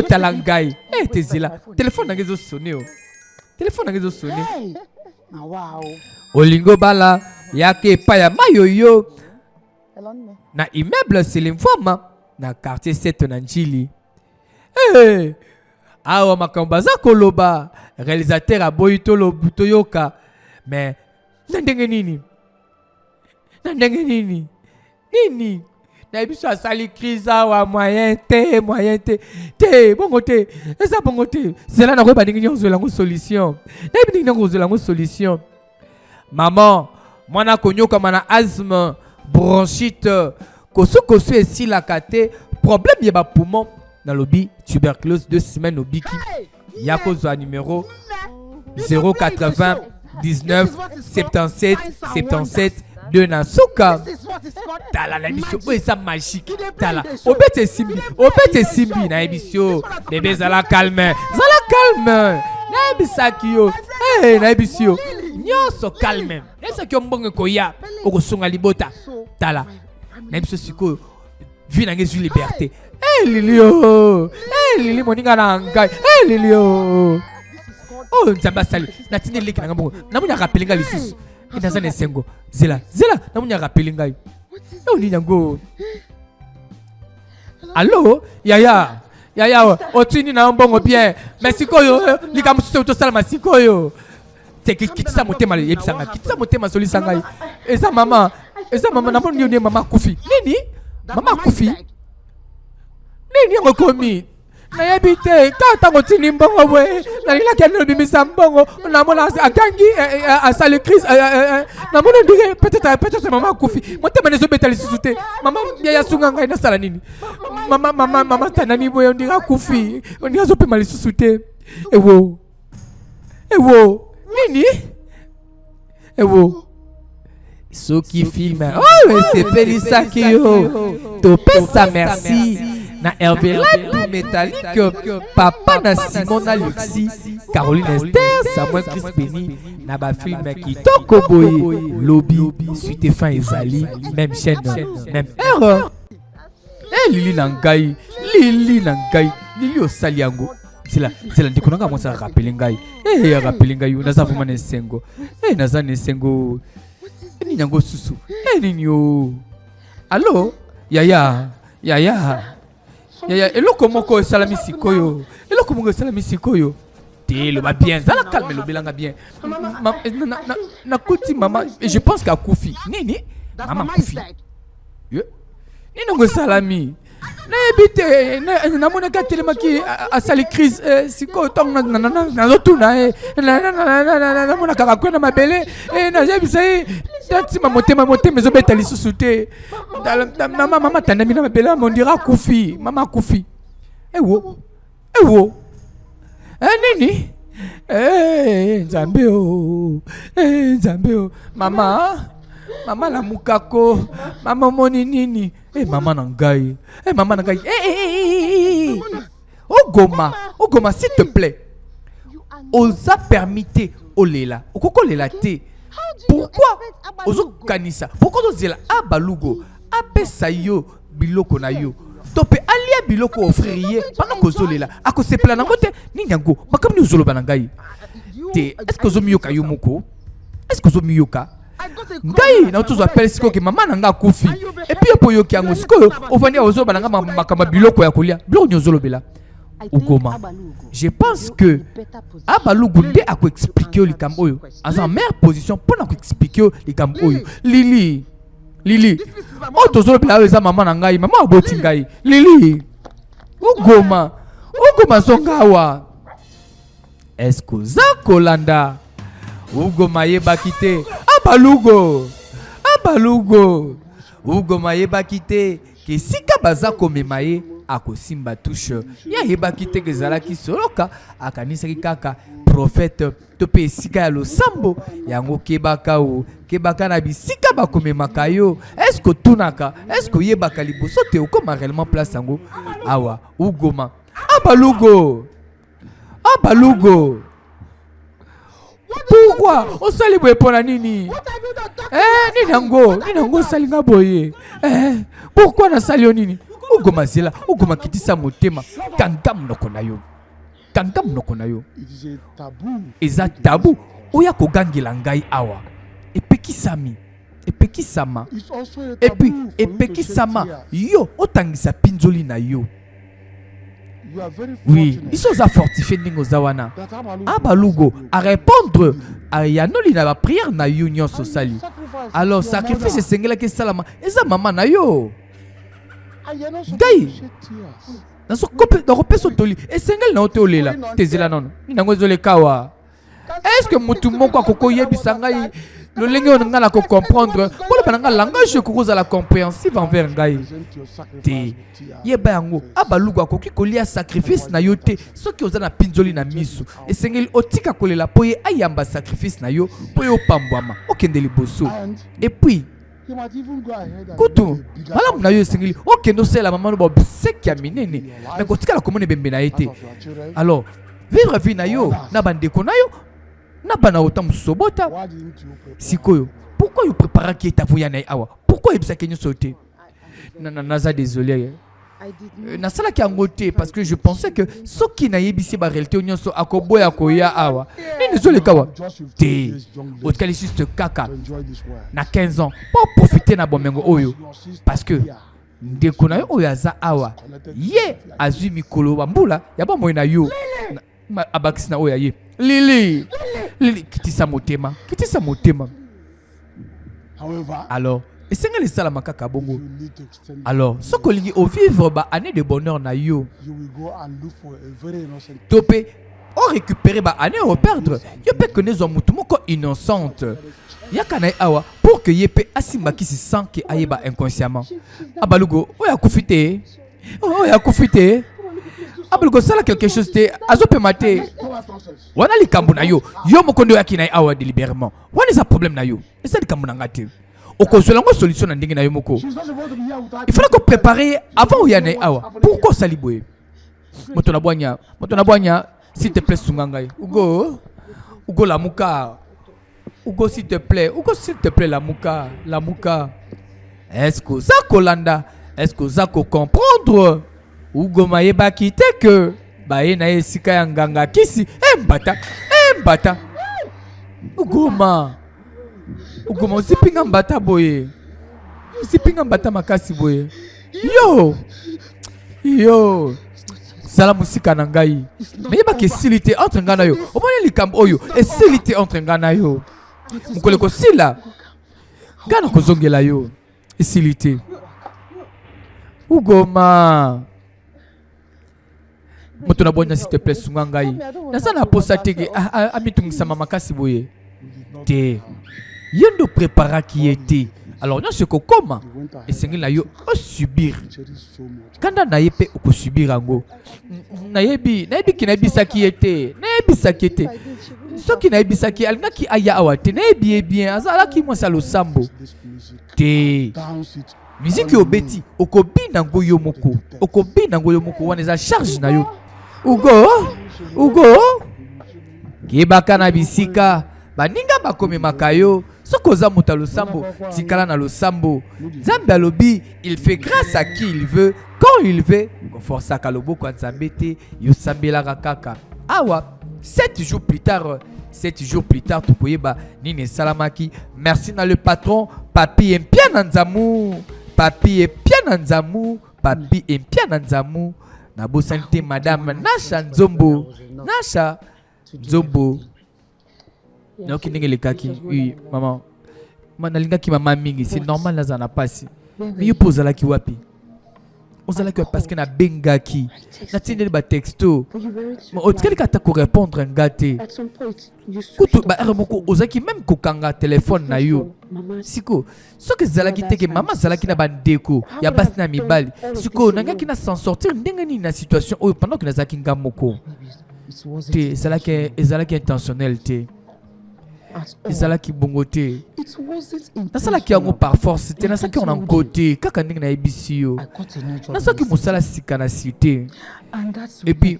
tala ngai tezila téléphone na ngezo sonné téléphone na ngezo sonné olingo bala yake epai ya mayoyo na immeuble Selimfama na quartier 7 na Njili awa makambo baza koloba réalisateur aboyi toyoka mais na ndenge nini nini na biso asali crise awa moyen te bongo te eza bongo te zela na koyeba ndenge nyonso elango solution nayebi ndenge nyonso elango solution maman mwana konyokama na asthme bronchite kosu esilaka te problème ya bapoumon na lobi tuberculose 2 semaines obiki ya kozwa numéro 080 19 77 77 2 na suka tala na emission oyo eza magique tala obete simbi na emission bebe zala calme na ebisaki yo na emission nyonso calme esaki yo mbongo koya okosunga libota tala na emission sikoyo vi na nge ezwi liberté lili moninga na ngai lili Oh, nzamba sali. Na tine leki na ngambo. Na munya rappelé ngai lisusu. Ina zane sengo. Zela. Na munya rappelé ngai. Oh ni nyango. Allô? Yaya. Otini na mbongo bien. Merci koyo. Likamusu to sala masikoyo. Teki kitisa motema yebisanga. Kitisa motema soli sangai. Eza mama na mbongo ni mama kufi. Nini? Mama kufi. Nini ngokomi? Na yebite kata ngotini mbongo we. Na lila kendo bimisa mbongo. Na mona akangi asali crise. Na mona ndire peut-être mama kufi. Motema nezo betali susute. Mama ya sunga ngai na sala nini? Mama tanani boyo ndira kufi. Ndira zo pe mali susute. Ewo. Nini? Ewo. Soki filme. Oh, mais c'est Pelissa qui yo. Topesa merci. Na Hervé Labou métallique. Papa na Simon Alexis. Caroline Esther. Samuel Chris Benny. Na ba filme qui toko boye. Lobby. Suite fin Ezali. Même chaîne. Même heure. Lili Nangai. Lili Osaliango. C'est là ndiko nanga mo sa rappeler ngai. Rappeler ngai na za fuma nesengo. Na za nesengo. Ni nyango susu. Ni yo. Allô? Yaya. Eloko moko salami sikoyo. Te le ba bien. Zala calme le belanga bien. Na kuti mama, je pense qu'à Koufi. Nini? Maman Koufi. Ni nongo salami. Na ebite na mona ka telemaki asali crise siko tong na lotuna na mona ka kwena mabele na jebisa tati motema zo betali susute na mama tandami na mabele mon dira Koufi mama Koufi ewo nini nzambe o mama la mukako mama moni nini mama nangai Ogoma s'il te plaît oza permité olela okoko lela te pourquoi ozo kanisa pourquoi ozela abalugo apesa yo biloko na yo tope alia biloko offrir pendant que ozolela akosepela nango te nini yango makamni ozoloba na ngai te est-ce que ozomiyoka yo moko est-ce que ozomiyoka ngai na otozo appelle siko ke mama nanga kufi et puis po yoki yango siko ovania ozoba nanga makamba biloko ya kolia biloko nyozolobela Ogoma. Je pense que Abalugu nde ako expliquer likambo oyo en meilleure position pour na ko expliquer likambo oyo Lili otozolobela eza mama na ngai mama aboti ngai Lili Ogoma songawa est-ce que za kolanda Ogoma yebaki te Abalugo Ogoma yebaki te ke sika baza komema ye akosimba touche ya yebaki te kezalaki soloka akanisaki kaka prophète to pe sika ya losambo yango kebaka na bisika bakomemaka yo est-ce que tunaka est-ce que yebaka liboso te okoma réellement place yango awa Ogoma Abalugo pourquoi osali boye pona nini nini yango salinga boye pourquoi na sali nini Ogoma zela Ogoma kitisa motema kanga munoko na yo eza tabu oya kogangela ngai awa epekisama et puis epekisama yo otangisa pinzoli na yo. Oui, ils sont à fortifier Ningozawana. Abalugo à répondre à Yanoli na la prière na union sociale. Alors sacrifice sengela ke salama eza mama na yo. Gai. Na so kope do repeso toli e sengel na oteolela tezela non. Ninango zole kawa. Est-ce que mutu moko akoko yebisa ngai le lenge on ngala ko comprendre pour le bananga langage ko za la compréhensive envers ngai te yeba yango abalugo akoki kolia sacrifice na yo te soki oza na pinzoli na misu esengeli otika kolela po ye ayamba sacrifice na yo po yo pambwama okende liboso et puis kutu malamu na yo esengeli okende osala mama no boseki ya minene mais kotika la komone bembe na ete alors vivre vie na yo na bandeko na yo na bana otam sobota sikoyo pourquoi you prépare qui ta voyana awa pourquoi ibisa kenyo sauter naza désolé nasala ki angote parce que je pensais que soki na yebisi ba réalité nyonso akoboya koya awa nini zo le kawa te otkali juste kaka na 15 ans pour profiter na bomengo oyo parce que ndeko na yo oyo aza awa ye azwi mikolo bambula ya ba moyena yo abakisi na oyo ye lili kitisa motema alors et c'est que ça la makaka bongo alors ce que lingi au vivre ba année de bonheur na yo topé on récupérer ba année au perdre yo peut connaître zo mutu moko innocente yakana awa pour que yepé asimba qui se sent que ayeba inconsciemment abalugo oya kufite abalugo sala quelque chose te azope maté wana likambo na yo moko ndo yakina awa délibérément wana za problème na yo et ça likambo na ngate okozolango solution na ndenge na yo moko il faut que préparer avant uyane awa pourquoi saliboye moto na bwanya s'il te plaît sungangai ugo lamuka ugo s'il te plaît lamuka est-ce que ça kolanda est-ce que ça ko comprendre ugo mayeba kite que baye na esika ya nganga kisi mbata Ugoma usipinga mbata boye. Usipinga mbata makasi boye. Yo. Sala musika na ngai. Mais yeba ke silité entre ngana yo. Omoni likambo oyo. Et silité entre ngana yo. Mukole ko sila. Kana ko zongela yo. Et silité. Ugoma. Moto na bonya s'il te plaît sunga ngai. Nasa na posa tege amitungisa mama makasi boye. Te. Yendo prépara qui était. Alors, nous ce que comment et c'est que là yo subir. Quand na yepé ou subir ango. Na yebi ki na yebi ça qui était. Ce qui na yebi ça qui alna ki aya awate na yebi bien azala ki moi salo sambo. Te. Musique yo beti okobi nango yo moko. Wana za charge na yo. Ugo. Kibaka na bisika. Baninga bakome makayo. Sokoza mutalo sambo, tikala na lo sambo. Nzambe alobi, il fait grâce à qui il veut, quand il veut. Força kalobo kwa nzambete, yosambela kaka. Awa, 7 jours plus tard, tukoyeba nini salamaki. Merci na le patron, papi empia nanzamu. Na bosante madame Nasha Nzombo. Non qui n'est kaki oui maman manalinga ki mama mingi c'est normal là ça n'a pas si mais yo pose la ki wapi ozala ki parce que na benga ki na tinde ba texto mais otkeli ka ta ko répondre ngate kutu ba remoko ozaki même ko kanga téléphone na yo siko so que zala ki teke mama zala ki na bandeko ya basi na mibali siko nanga ki na s'en sortir ndenge ni na situation oyo pendant que na zaki ngamoko te zala ki intentionnel te ezala ki bongote nasala ki yango par force te nasala ki on en côté kaka ndenge na ebisi yo nasala ki mosala sika na cité et puis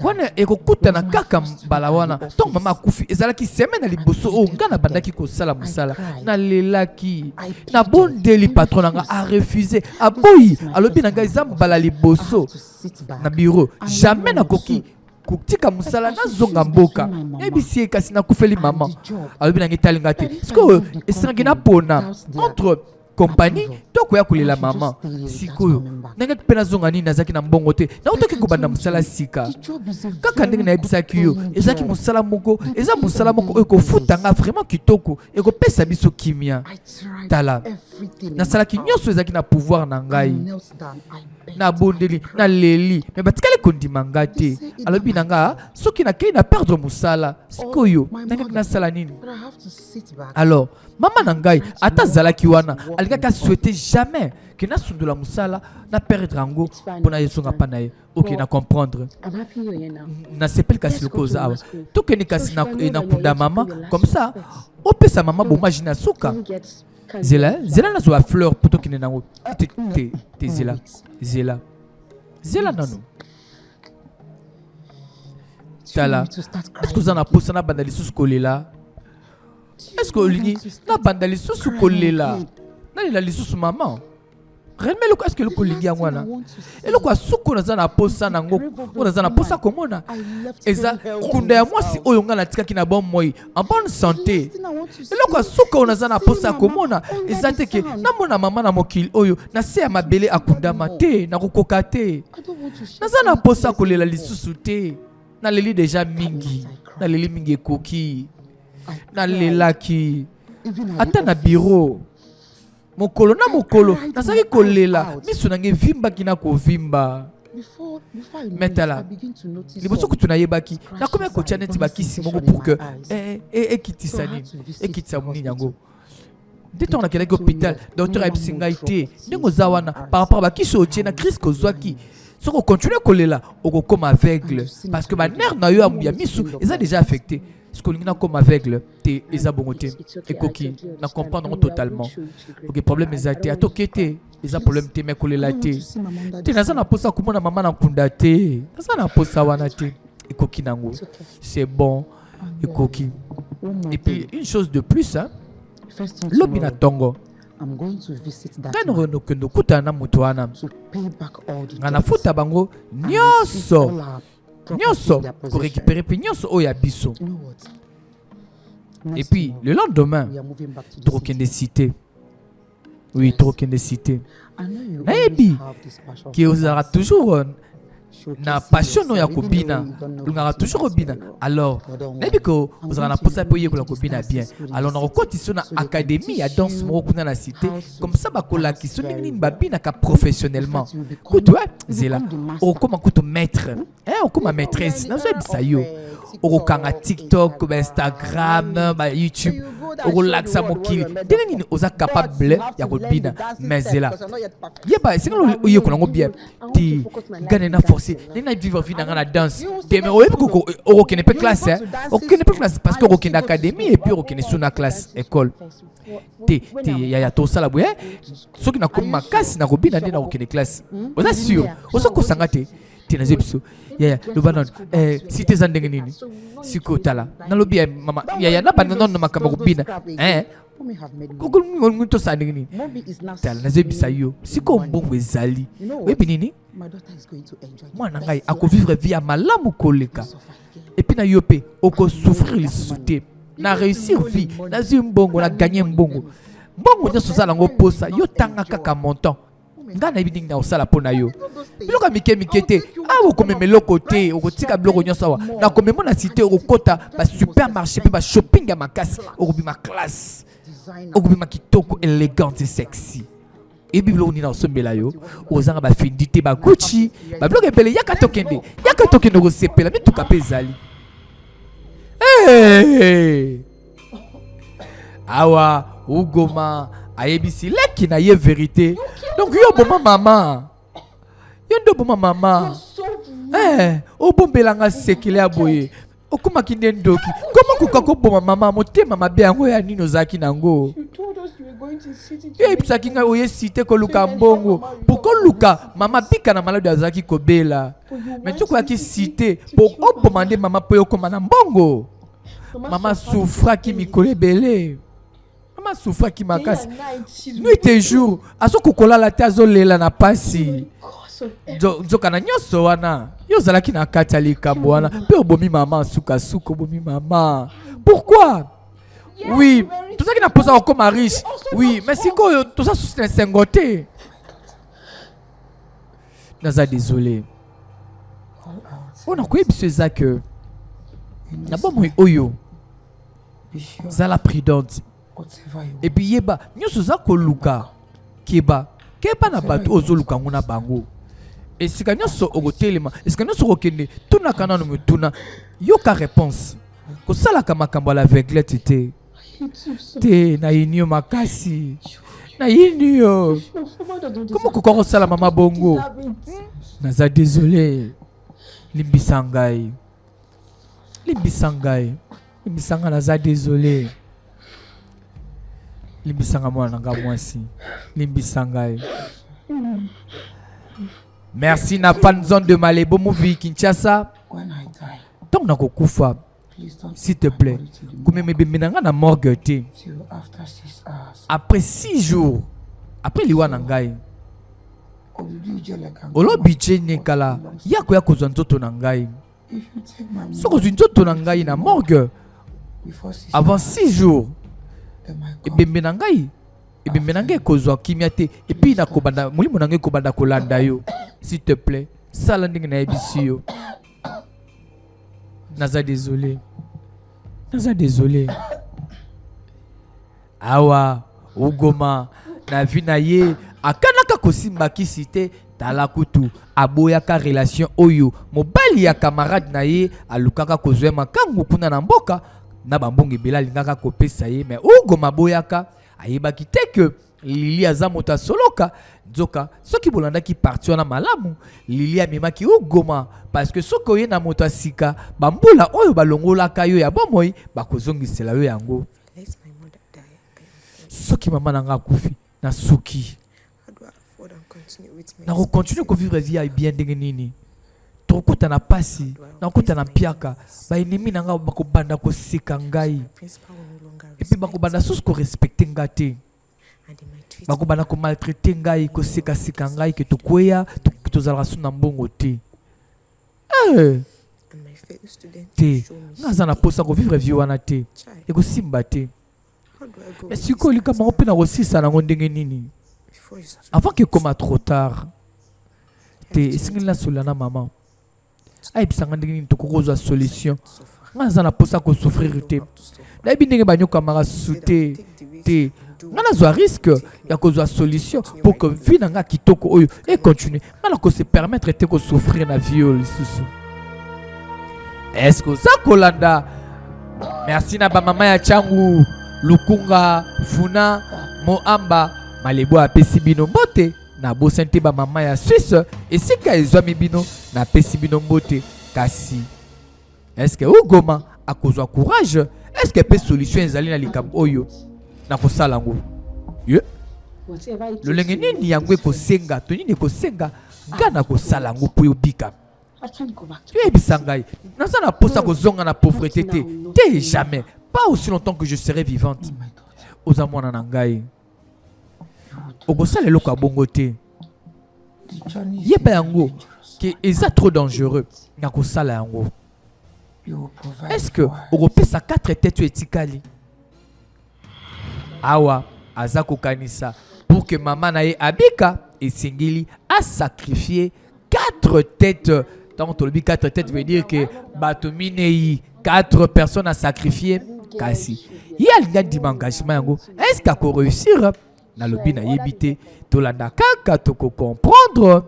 wana ekokutana kaka mbala wana donc mama akufi ezala ki semaine na liboso o ngana bandaki kosala mosala na lelaki na bondeli patron nanga a refusé aboyi alobi nanga eza mbala liboso na bureau jamais nakoki kutika musala na zonga mboka ebisi kasi na kufeli mama alobi na ngitalinga te siko esangi na pona entre compagnie toko ya kulela mama sikoyo nanga pena zonga nini nazaki na mbongo te na utoki kubanda musala sika kaka ndenge na ebisaki yo ezaki musala moko ekofutanga vraiment kitoko ekopesa biso kimia tala nasalaki nyonso ezaki na pouvoir na ngai na bondeli na leli mais batikale kondima nga te alobi nanga soki nakei na perdre musala sikoyo nanga nasala nini alors mama na ngai ata zalaki wana alingaki souhaiter jamais que na sundula musala na perdre ango pona yesonga pa na ye ok na comprendre na sepeli kasi lokoza awa tokeni kasi na kunda mama comme ça opesa mama bomage na suka zela na zo a fleur poto kine nango te zela nano tala est-ce que vous en a posé na bandali sous kolela est-ce que olingi na bandali sous kolela na ila lisusu maman Réellement, est-ce que le collègue est là? Et le quoi, sous qu'on a na posa nango, on a na posa comment na? Et ça, kunda moi si oyonga na tika qui na bon moi, en bonne santé. Et le quoi, sous qu'on a na posa comment na? Et ça te que na mona maman na mokil oyo, na se ya mabele akunda mate, na kokokate. Na za na posa kolela lisusu te. Na leli déjà mingi, na leli mingi koki, na lelaki. Ata na bureau. Mokolo na mokolo nazaki kolela miso nange vimba kina ko vimba metala liboso kutu na yebaki na komya kotia neti bakisi moko pour que ekitisani ekitisa monini yango nde ntango nakelaki hôpital docteur ayebisi ngai te ndenge oza wana par rapport bakisi otie na crise kozwaki soki okontinue kolela okokoma aveugle parce que banere na yo ya misu eza déjà affecté. Ce qu'on a comme aveugle, t'es bongoté, et coquille, n'a comprendre totalement. Ok, problème est à toi qui était, les problèmes t'es mais collé la thé. T'es dans un aposa comme on a maman en kundate, dans un aposa wanate, et coquille nango. C'est bon, et coquille. Et puis une chose de plus, hein, l'obina tongo. Quand nous kutana mutuana, on a foutu bango, nyoso. Nyoso pour récupérer puis nyoso oya biso. Et puis le lendemain trop de cité. Oui, trop de cité. Naebi qui osera toujours na passion no ya kobina. L'ungara toujours bina. Alors, naebi ko osera na posa poye ko la kobina bien. Alors na rekoti na académie ya danse mo kuna na cité comme ça ba kola ki soni ni babina ka professionnellement. Kutu zela o koma kutu maître. On comme maîtresse, na ça yo. On kanga TikTok, Instagram, YouTube, on relaxe mon kill. Dès que vous êtes capable ya kobina mais là. Yeba, c'est quand on y est bien. Ti gagner na forcer. Ni na vivre vie dans la danse. Ti mais on connaît pas classe hein. On connaît pas classe parce que on connaît académie et puis on connaît sous na classe école. Ti ya to sala boye. Ceux qui na comme makasi na kobina ndena on connaît classe. On est sûr. On sait ko sangate. Ti na zebiso. Ya le banon cité za ndenge nini siko tala na lobi mama ya na banana no makamba kubina kokol ngonto sa ndenge nini tala na zebisa yo siko mbongo ezali webi nini mwana ngai ako vivre vie ya malamu koleka et puis na yope oko souffrir les souté na réussir vie na zi mbongo na gagner mbongo nyoso za lango posa yo tanga kaka montant ngana ebiding na osala pona yo biloko mike te awo komemelo côté okotika biloko nyonso wa na komemo na cité okota ba supermarché pe ba shopping ya makasi okobima classe okobima kitoko élégante et sexy et biloko ni na osombela yo ozanga ba findité ba Gucci ba biloko ebele yaka tokende ko sepela mituka pe ezali awa ugoma ayebisi leki na ye vérité donc yo boma mama yo ndo boma mama obombelanga sekele aboye okuma kinde ndoki koma kukako boma mama motema mabe yango ya nino zaki nango yo ebisaki nga oye cité koluka mbongo poko luka mama bika na malade azaki kobela mais tu koyaki cité po obomande mama po yokoma na mbongo mama souffra ki mikolo ebele mama souffra ki makasi nuit et jour aso kokola la tazo lela na pasi nzoka na nyonso wana yo zalaki na kati ya likambo wana pe obomi mama suka obomi mama pourquoi oui tout ça qui n'a pas encore ma riche oui mais si tout ça sous un sengoté naza désolé on a quoi biso ça que na bon moi oyo zala prudente et puis yeba nyonso za koluka keba na bato ozoluka ngona bango et si ka nyonso okotelema et si ka nyonso okende tuna kana no mutuna yo ka réponse ko sala ka makambo la aveuglette te na inyo makasi na inyo comment kokoro sala mama bongo naza désolé limbisangai naza désolé limbisanga mwana nga mwasi limbisangai. Merci na fan zone de Malebo Movie Kinshasa. Donc na kokufa s'il te plaît comme me na morgue te après 6 jours après liwa na ngai olobi je nekala yako ya kozwa nzoto na ngai soko ozwi nzoto na ngai na morgue avant 6 jours ebembe na ngai kozwa kimia te epuis nakobanda molimo na ngai kobanda kolanda yo s'il te plaît sala ndenge nayebisi yo naza désolé awa ugoma na vi na ye akanaka kosimbakisi te tala kutu aboyaka relation oyo mobali ya camarade na ye alukaka kozwa makangu kuna na mboka na bambongo ebele alingaka kopesa ye mais ugoma aboyaka ayebaki te ke Lili aza moto asoloka nzoka soki bolandaki parti wana malamu Lili amemaki ugoma parce que soki oye na moto asika bambula oyo balongolaka yo ya bomoi bakozongisela yo yango soki mama nanga akufi na suki na recontinue kovivre vie ya bien ndenge nini tokota na pasi na kota na piaka baenemi nanga bakobanda koseka ngai epi bakobanda susu korespecte nga te bakobanda komaltraite ngai kosekaseka ngai ke tokweya tozalaka su na mbongo te te nga aza na posa kovivre vie wana te ekosimba te mais sikoyo likambango mpe na kosisa nango ndenge nini avant que ekoma trop tard te esengeli nasolela na mama ayebisanga ndenge nini tokoki kozwa solution nga aza na posa kosouffrir te nayebi ndenge banyokamaka susu te nga nazwa risque ya kozwa solution pour que vie na nga kitoko oyo econtinue nga na kose permettre te kosouffrir na vie oyo lisusu est-ce que oza kolanda merci na bamama ya Changu Lukunga Funa Moamba Malebo apesi bino mbote na bosente bamama ya Suisse esika ezwami bino na pesi bino mbote kasi est-ce que ugoma akozwa courage est-ce que pe solution ezali na likambo oyo na kosala ngo ye lolenge nini yango ekosenga to nini ekosenga nga na kosala ngo po yobika yebisa ngai naza na posa kozonga na pauvreté te jamais pas aussi longtemps que je serai vivante oza mwana na ngai okosala eloko ya bongo te yeba yango ke eza trop dangereux na kosala yango est-ce que okopesa 4 têtes etikali awa aza kokanisa pour que mama na ye abika esengeli a sacrifier 4 têtes. Tant que tu 4 têtes veut dire que bato minei 4 personnes à sacrifier kasi il y a le engagement yango est-ce qu'à ko réussir na lobi na yebité to landa kaka to ko comprendre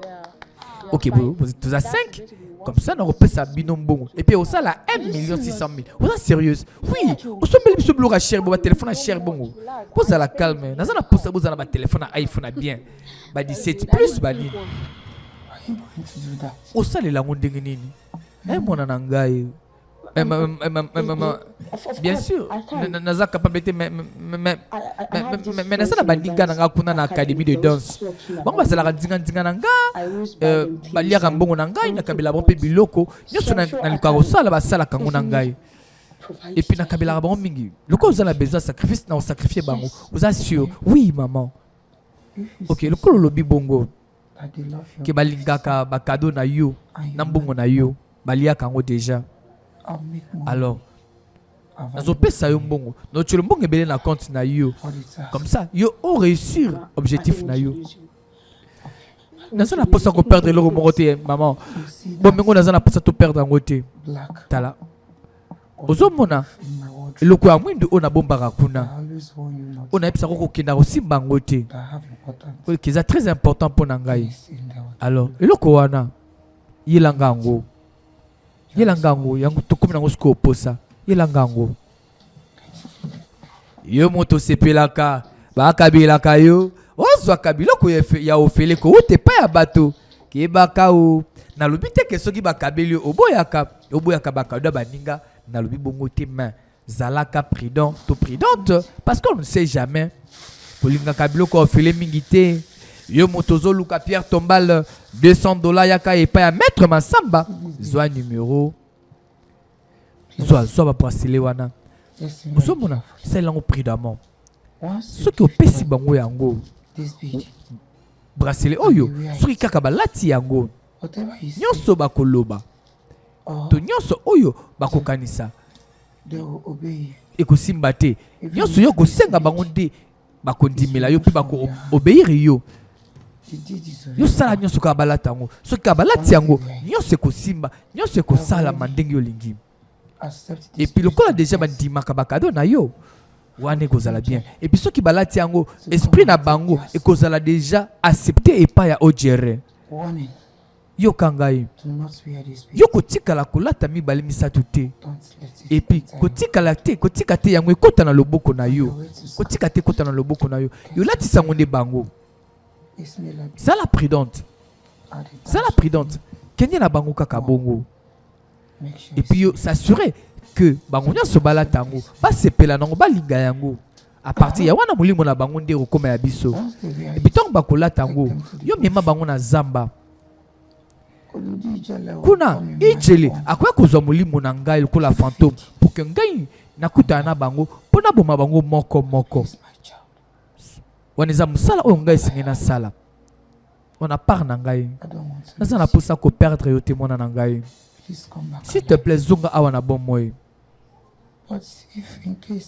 OK vous êtes tous à 5 comme ça na repesa binombongo et puis au ça la 1 600 000 vous êtes sérieuse oui au sommet biso bloga cher bo téléphone à cher bongo vous à la calme na na posa vous na téléphone à iPhone bien ba 17 plus ba ni osalela ngo ndenge nini mwana na ngai bien sûr naza capable te mais nasala bandinga na nga kuna na académie de danse bango basalaka ndinga na nga baliaka mbongo na ngai nakabela bango mpe biloko nyonso naluka kosala basalaka ngo na ngai et puis nakabelaka bango mingi loko oza na besoin sacrifice na osacrifie bango oza sûr oui maman ok lokolo lobi bongo ke balingaka bakado na yo na mbongo na yo baliaka yango déjà alors nazopesa yo mbongo notyo mbongo ebele na compte na yo comme ça yo o réussir objectif na yo naza na posa ko perdre eloko moko te maman bomengo naza na posa to perdre yango te tala ozomona eloko ya mwindu oyo nabombaka kuna oyo nayebisaka kokenda kosimba yango te oyo eza très important mpo na ngai alors eloko wana yelanga yango yango tokomi nango sikoyo oposa yelanga yango yo moto osepelaka bakabelaka yo ozwaka biloko ya ofele kouta epai ya bato keyebaka o nalobi te ke soki bakabeli yo oboyaka bakado ya baninga nalobi bongo te main zalaka prudent to prudente parce qu'on ne sait jamais kolingaka biloko ya ofele mingi te yo moto ozoluka Pierre Tombal $200 yaka epai ya maître Masamba zwa numéro zwa babrasele wana ozomona salango prudemment soki opesi bango yango bracelet oyo soki kaka balati yango nyonso bakoloba to nyonso oyo bakokanisa ekosimba te nyonso yo kosenga bango nde bakondimela yo mpe bako-obéir yo yosala nyonso kaka balata yango soki kaka balati yango nyonso ekosimba nyonso ekosalama ndenge olingi epuis lokola deja bandimaka bakado na yo wana ekozala bien epuis soki balati yango esprit na bango ekozala deja accepté epai ya ogere yoka ngai yo kotikala kolata mibale misato te epuis kotika te yango ekota na loboko na yo kotika te ekota na loboko na yo yolatisa yango nde bango zala prudente kende na bango kaka bongo epuis yo s'assurer que bango nyonso balata yango basepela nango balinga yango a partir ya wana molimo na bango nde okoma ya biso epuis ntango bakolata yango yo mema bango na zamba kuna ijele akoya kozwa molimo na ngai lokola fantôme pour que ngai nakutana na bango mpo naboma bango moko wana eza mosala oyo ngai esengi nasala wana part na ngai naza na posa koperdre yo te mwana na ngai s'il te plaît zonga awa na bomoi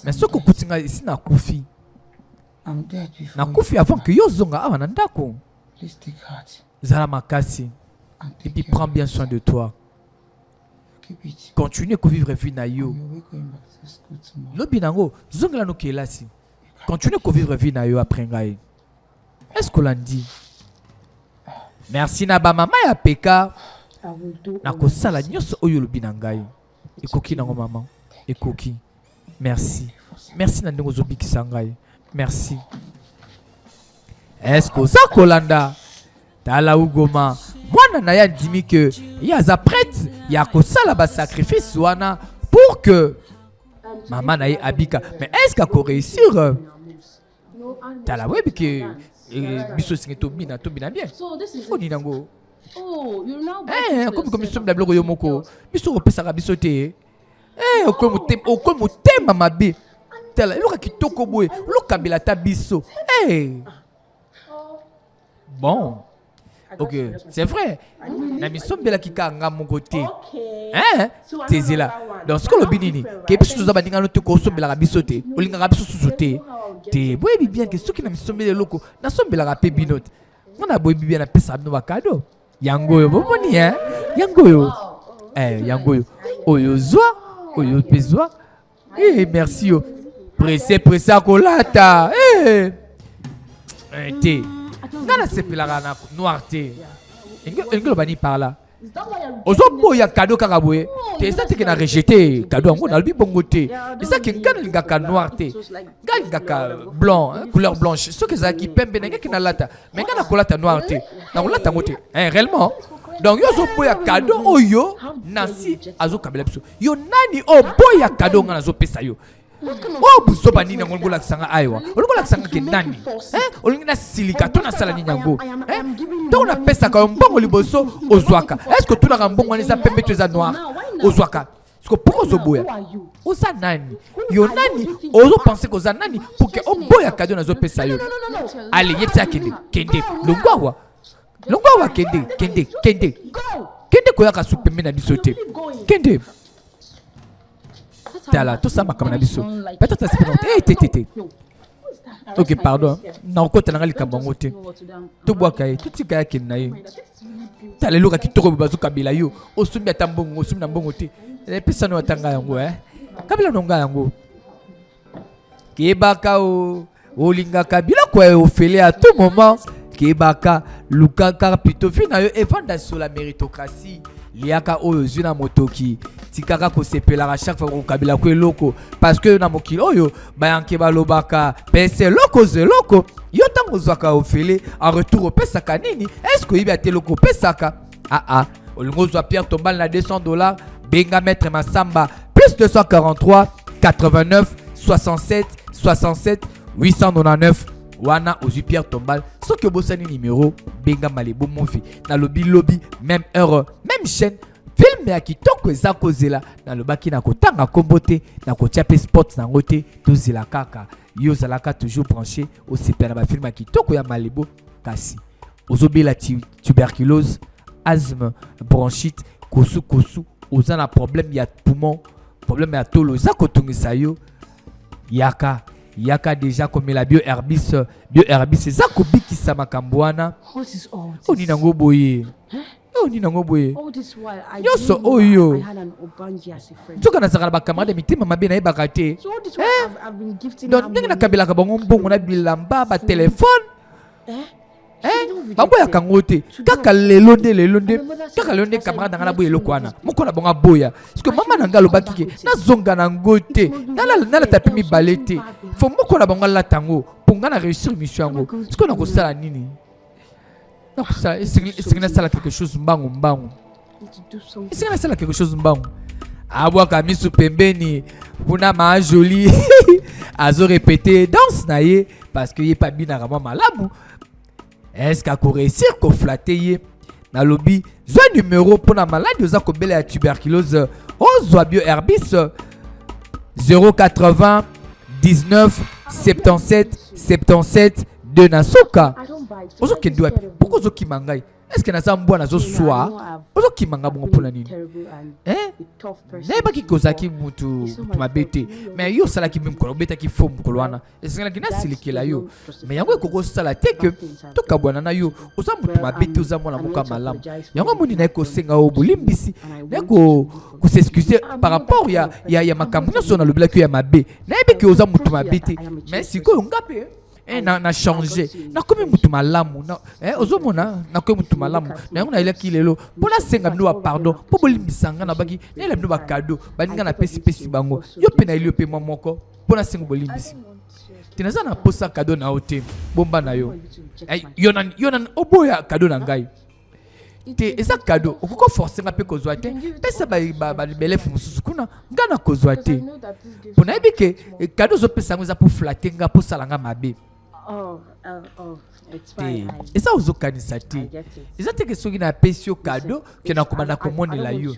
mais soki okuti ngai esi nakufi avant que yo zonga awa na ndako zala makasi et puis prends bien soin de toi continue kovivre vie na yo lobi nango zongela no kelasi continue kovivre vie na yo après ngai est-ce que l'andi merci na ba mama ya peka na kosala nyonso oyo lobi na ngai ekoki nango mama ekoki merci na ndenge ozobikisa ngai merci est-ce que oza kolanda tala ugoma mwana na ya ndimi ke ye aza prêtre ya kosala basacrifice wana pour que mama na ye abika mais est-ce que akoréussir tala webi ke biso singe tobina bien oni nango komi sombela biloko yo moko biso kopesaka biso te okomi motema mabe tala eloka kitoko boye olokambela ta biso bon ok c'est vrai na misombela kika nga moko te tezela donc sikoyo lobi nini ke biso toza bandingano te kosombelaka biso te olingaka biso susu te boyebi bien ke soki na misombela eloko nasombelaka mpe bino te ngana boyebi bien napesaka bino bakado yango oyo bomoni yango oyo oyo zwa oyo mpe zwa merci yo presse akolata te nga nasepelaka na noir te engelo bani par là ozoboya kado kaka boye te eza teke na rejete kado yango nalobi bongo te ezaki nga nalingaka noir te nga nalingaka blanc couleur blanche soki ezalaki pembe nangaki nalata mais nga nakolata noir te nakolata yango te réellement donc yo ozoboya kado oyo nasi azokabela biso yo nani oboya kado nga nazopesa yo o buzoba nini yango olingi olakisanga ayiwa olingi olakisanga ke nani olingi nasilika to nasala nini yango ntango napesaka yo mbongo liboso ozwaka estce otunaka mbongo wana eza pembe to eza noir ozwaka siko pourquoi ozoboya oza nani yo nani ozopense koza nani pour ke oboya kado nazopesa yo ale yebisa kende longwa awa kende koyaka su pembe na biso te kende tala tosala makambo na biso peut-être asepelate ok pardon nakokota nanga likambo yango te tobwaka ye totika ya kende na ye tala eloka kitoko bazokabela yo osombi ata mbongo osombi na mbongo te epesano ata ngai yango kabela no ngai yango kebaka olingaka biloko ya ofele à tout moment kebaka lukaka plutôt fi na yo evanda sur la méritocratie liaka oyo zwi na motoki tikaka kosepelaka chaque fois kokabela ko eloko parce que na mokili oyo bayanke balobaka pese eloko zeloko yo ntango ozwaka ofele en retour opesaka nini est-ce que oyebi ate eloko opesaka olingi ozwa Pierre Tombal na $200 benga maître Masamba plus 243 89 67 67 899 wana ozwi Pierre Tombal soki obosani numéro benga malebo mofi na lobi même heure même chaîne film ya kitoko eza kozela na lobaki na kotanga kombo te na kotia pe sport nango te tozela kaka yo ozalaka toujours branché osepela na bafilme ya kitoko ya malebo kasi ozobela tuberculose, asthme, bronchite, kosu, oza na problème ya poumon, problème ya tolo, za kotungisa yo, yaka déjà comme la bioherbis, eza kobikisa makambo wana. Oni nango boye. Nyoso oyo. Nzoka nazaka ba camarade mitima mabe na yebaka te. Donc ndenge nakabelaka bango mbongo na bilamba ba téléphone. Baboya kango te. Kaka lelo nde camarade ngana boye eloko wana. Moko na bonga boya. Parce que mama nanga lobaki ke nazonga na ngote. Nala tapi mi balete. Faut moko na bonga la tango pour ngana réussir mission yango. Parce que na ko sala nini? Na ko sala est-ce na sala quelque chose mbangu. Est-ce na sala quelque chose mbangu? Abwa kamisu pembeni kuna ma joli. Azo répéter danse na ye parce que ye pas bien na vraiment malamu. Est-ce qu'à réussir à flatter na lobby zwa numéro pour la maladie oza kobela ya tuberculose ozwa bioherbis 080 19 77 2 na soka ozo kendo wapi pourquoi ozo kimangai est-ce que naza mbwa nazo soa ozo kimanga bongo pona nini nayebaki kozaki mutu mabete mais yo osalaki mpe mokolo obetaki fo mokolo wana esengelaki nasilikela yo mais yango ekokosala te ke tokabwana na yo oza mutu mabete oza mwana moko ya malamu yango moni naye kosenga o bolimbisi naye kosexcuse par rapport ya makambo nyonso nalobelaki yo ya mabe nayebiki oza mutu mabete mais sikoyo nga mpe na changer na komi mutu malamu ozomona na komi mutu malamu na yango na elaki lelo mpona senga bino ba pardon mpo bolimbisanga na baki naela bino ba cadeau baninga na pesi bango yo mpe na eli yo mpe mwa moko mpona senga bolimbisi te naza na posa cadeau na yo te bomba na yo yo na oboya cadeau na ngai te eza cadeau okoko forcenga mpe kozwa te pesa balibelefu mosusu kuna nga na kozwa te mpo nayebi ke cadeau ozopesa yango eza mpo flate nga mpo salanga mabe eza ozokanisa te eza teke soki napesi yo cadeau ke nakobanda komonela yo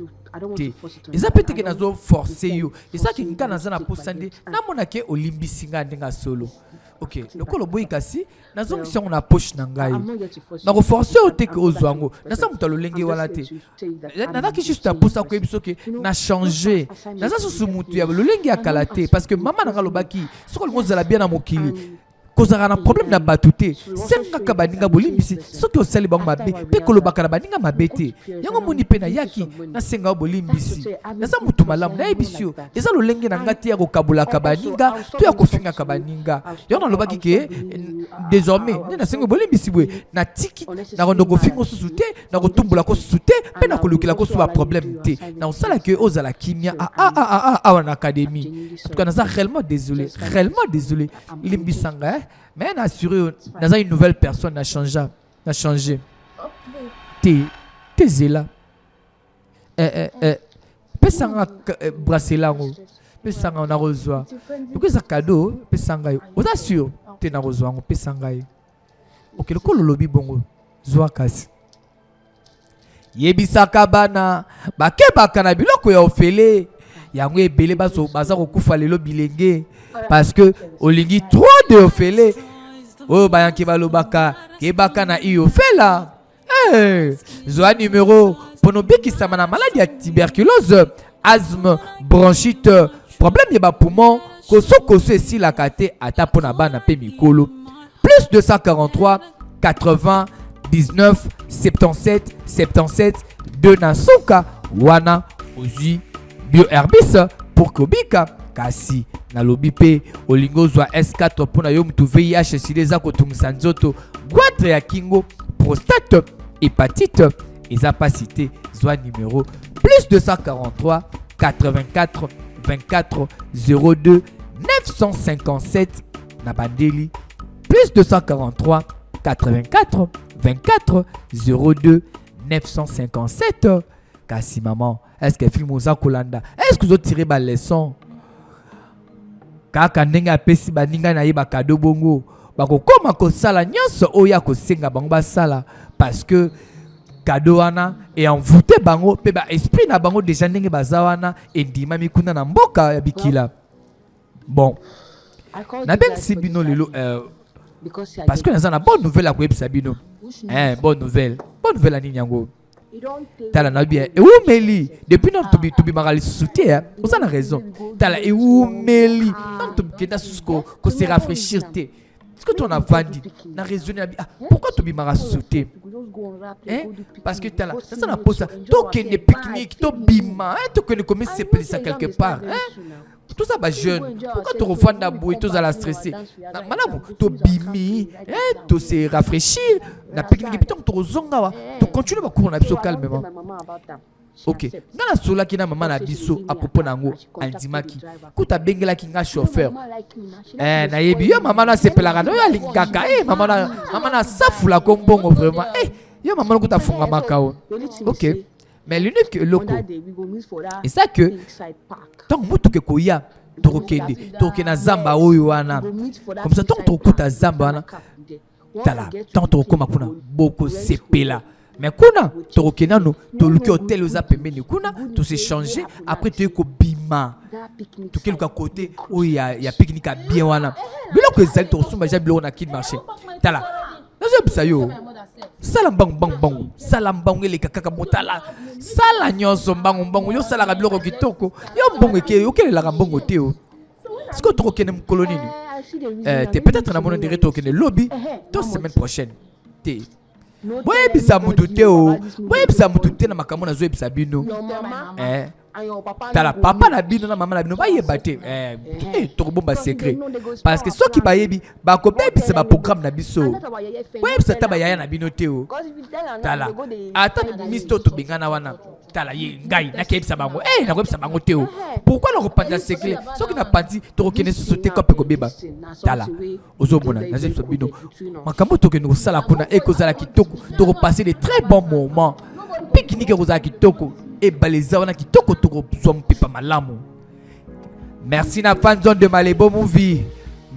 te eza mpe teke nazoforce yo ezaki nga naza na posa nde namona ke olimbisi nga ndenge solo ok lokolo boyi kasi nazongisi yango na poche na ngai nakoforce yo teke ozwa yango naza moto alolenge wana te nazaki juste na posa koyebi soki na change naza susu motu ya lolenge ya kala te parce que mama nanga alobaki soki olingi ozala bien na mokili kozala na problème na bato te sengaka baninga bolimbisi soki osali bango mabe mpe kolobaka na baninga mabe te yango moni mpe nayaki nasenga bolimbisi naza motu malamu nayebisi yo eza lolenge na nga te ya kokabolaka baninga to ya kofingaka baninga yango nalobaki ke désormais nde nasenga bolimbisi boye natiki nakondo kofinga osusu te nakotumbolaka osusu te mpe nakolukilaka osusu baproblème te na osalaki ozala kimia awa na académie en tout cas naza réellement désolé limbisanga mais assuré dans une nouvelle personne n'a changé t'es zéla pesanga bracelet pesanga na rezoa donc ça cadeau pesanga vous assure t'es na rezoa pesanga ok le kolo lobi bongo zoa kasi yebisaka bana bakebaka na biloko ya ofele yango ebele baza kokufa lelo bilenge parce que olingi trop de ofele oyo bayanki balobaka kebaka na iyo fela zoa numéro mpo nobikisama na maladi ya tuberculose asthme bronchite problème ya bapoumon koso esilaka te ata mpo na bana mpe mikolo plus 243 80 19 77 2 na soka wana ozwi bioherbis pour kobika kasi na lobi pe olingo zwa S4 pona yo mtu VIH sida eza kotungisa nzoto goitre ya kingo prostate hépatite eza pas cité zwa numéro plus 243 84 24 02 957 na bandeli plus 243 84 24 02 957 kasi maman est-ce que film oza kolanda est-ce que vous tirez ba leçon kaka ndenge apesi baninga na ye ba cadeau bongo bakokoma kosala nyonso oyo akosenga bango basala parce que cadeau wana et envoûté bango pe ba esprit na bango déjà ndenge baza wana endima mikunda na mboka ya bikila bon na ben sibino lelo parce que nous avons une bonne nouvelle à Kweb Sabino. Bonne nouvelle à Ninyango. T'as la bien. Et où Meli? Depuis notre tobi marali soutien, vous avez raison. T'as la et où Meli? Notre tobi qui est se rafraîchir. Est-ce que tu en as vendu? Na raisonné pourquoi tobi marali soutien? Parce que t'as la ça n'a pas ça. Toi qui est pique-nique, toi bima, toi qui ne commet c'est plus ça quelque part. Tout ça va jeune. Pourquoi tu refais d'abord et tu as la stressé? Madame, tu bimi, tu se rafraîchir, na pique-nique et puis tu zonga, tu continues à courir calmement. Ok. Dans la sola qui na maman na biso à propos nango andimaki. Kuta bengela ki nga chauffeur. Na yebi yo maman na sepelaka no ya lingaka. Maman na safula kombongo vraiment. Yo maman kuta funga makao. Ok. Mais l'unique loco. Et ça que tant que koya tokende na zamba oyo wana. Comme ça tant kuta zamba wana. Tala tant koma kuna boko sepela. Mais kuna tokende no toluki hotel oza pembeni kuna to se changer après tu ko bima. To keluka côté où il y a pique-nique à bien wana. Biloko ezali to sumba ja biloko na kid marché. Tala. Nazo bisa yo. Salam bang bang bang. Salam bang ele kaka motala. Sala nyonso bang bang yo sala ka biloko kitoko. Yo bongo ke yo kele la bongo te o. Est-ce que tu connais colonie? T'es peut-être dans mon intérêt to kene lobby 2 semaines prochaines. T'es boye bisa mutute o. Boye bisa mutute na makambo na zo bisa bino. Tala papa na bino na maman na bino ba yebate tokobomba secret parce que ceux qui ba yebi ba ko bebi c'est ba programme na biso ouais ça taba yaya na bino teo tala ata misto to bingana wana tala ye ngai na kebisa bango na kebisa bango teo pourquoi le repanda secret ceux qui na pandi to kene société ko pe ko beba tala ozomona na zebiso bino makambo to kene ko sala kuna ekozala kitoko to passer de très bons moments pique-nique kozala kitoko. Et baleza wana kitoko toko sompipa malamu. Merci na fanzone de Malebo Movie.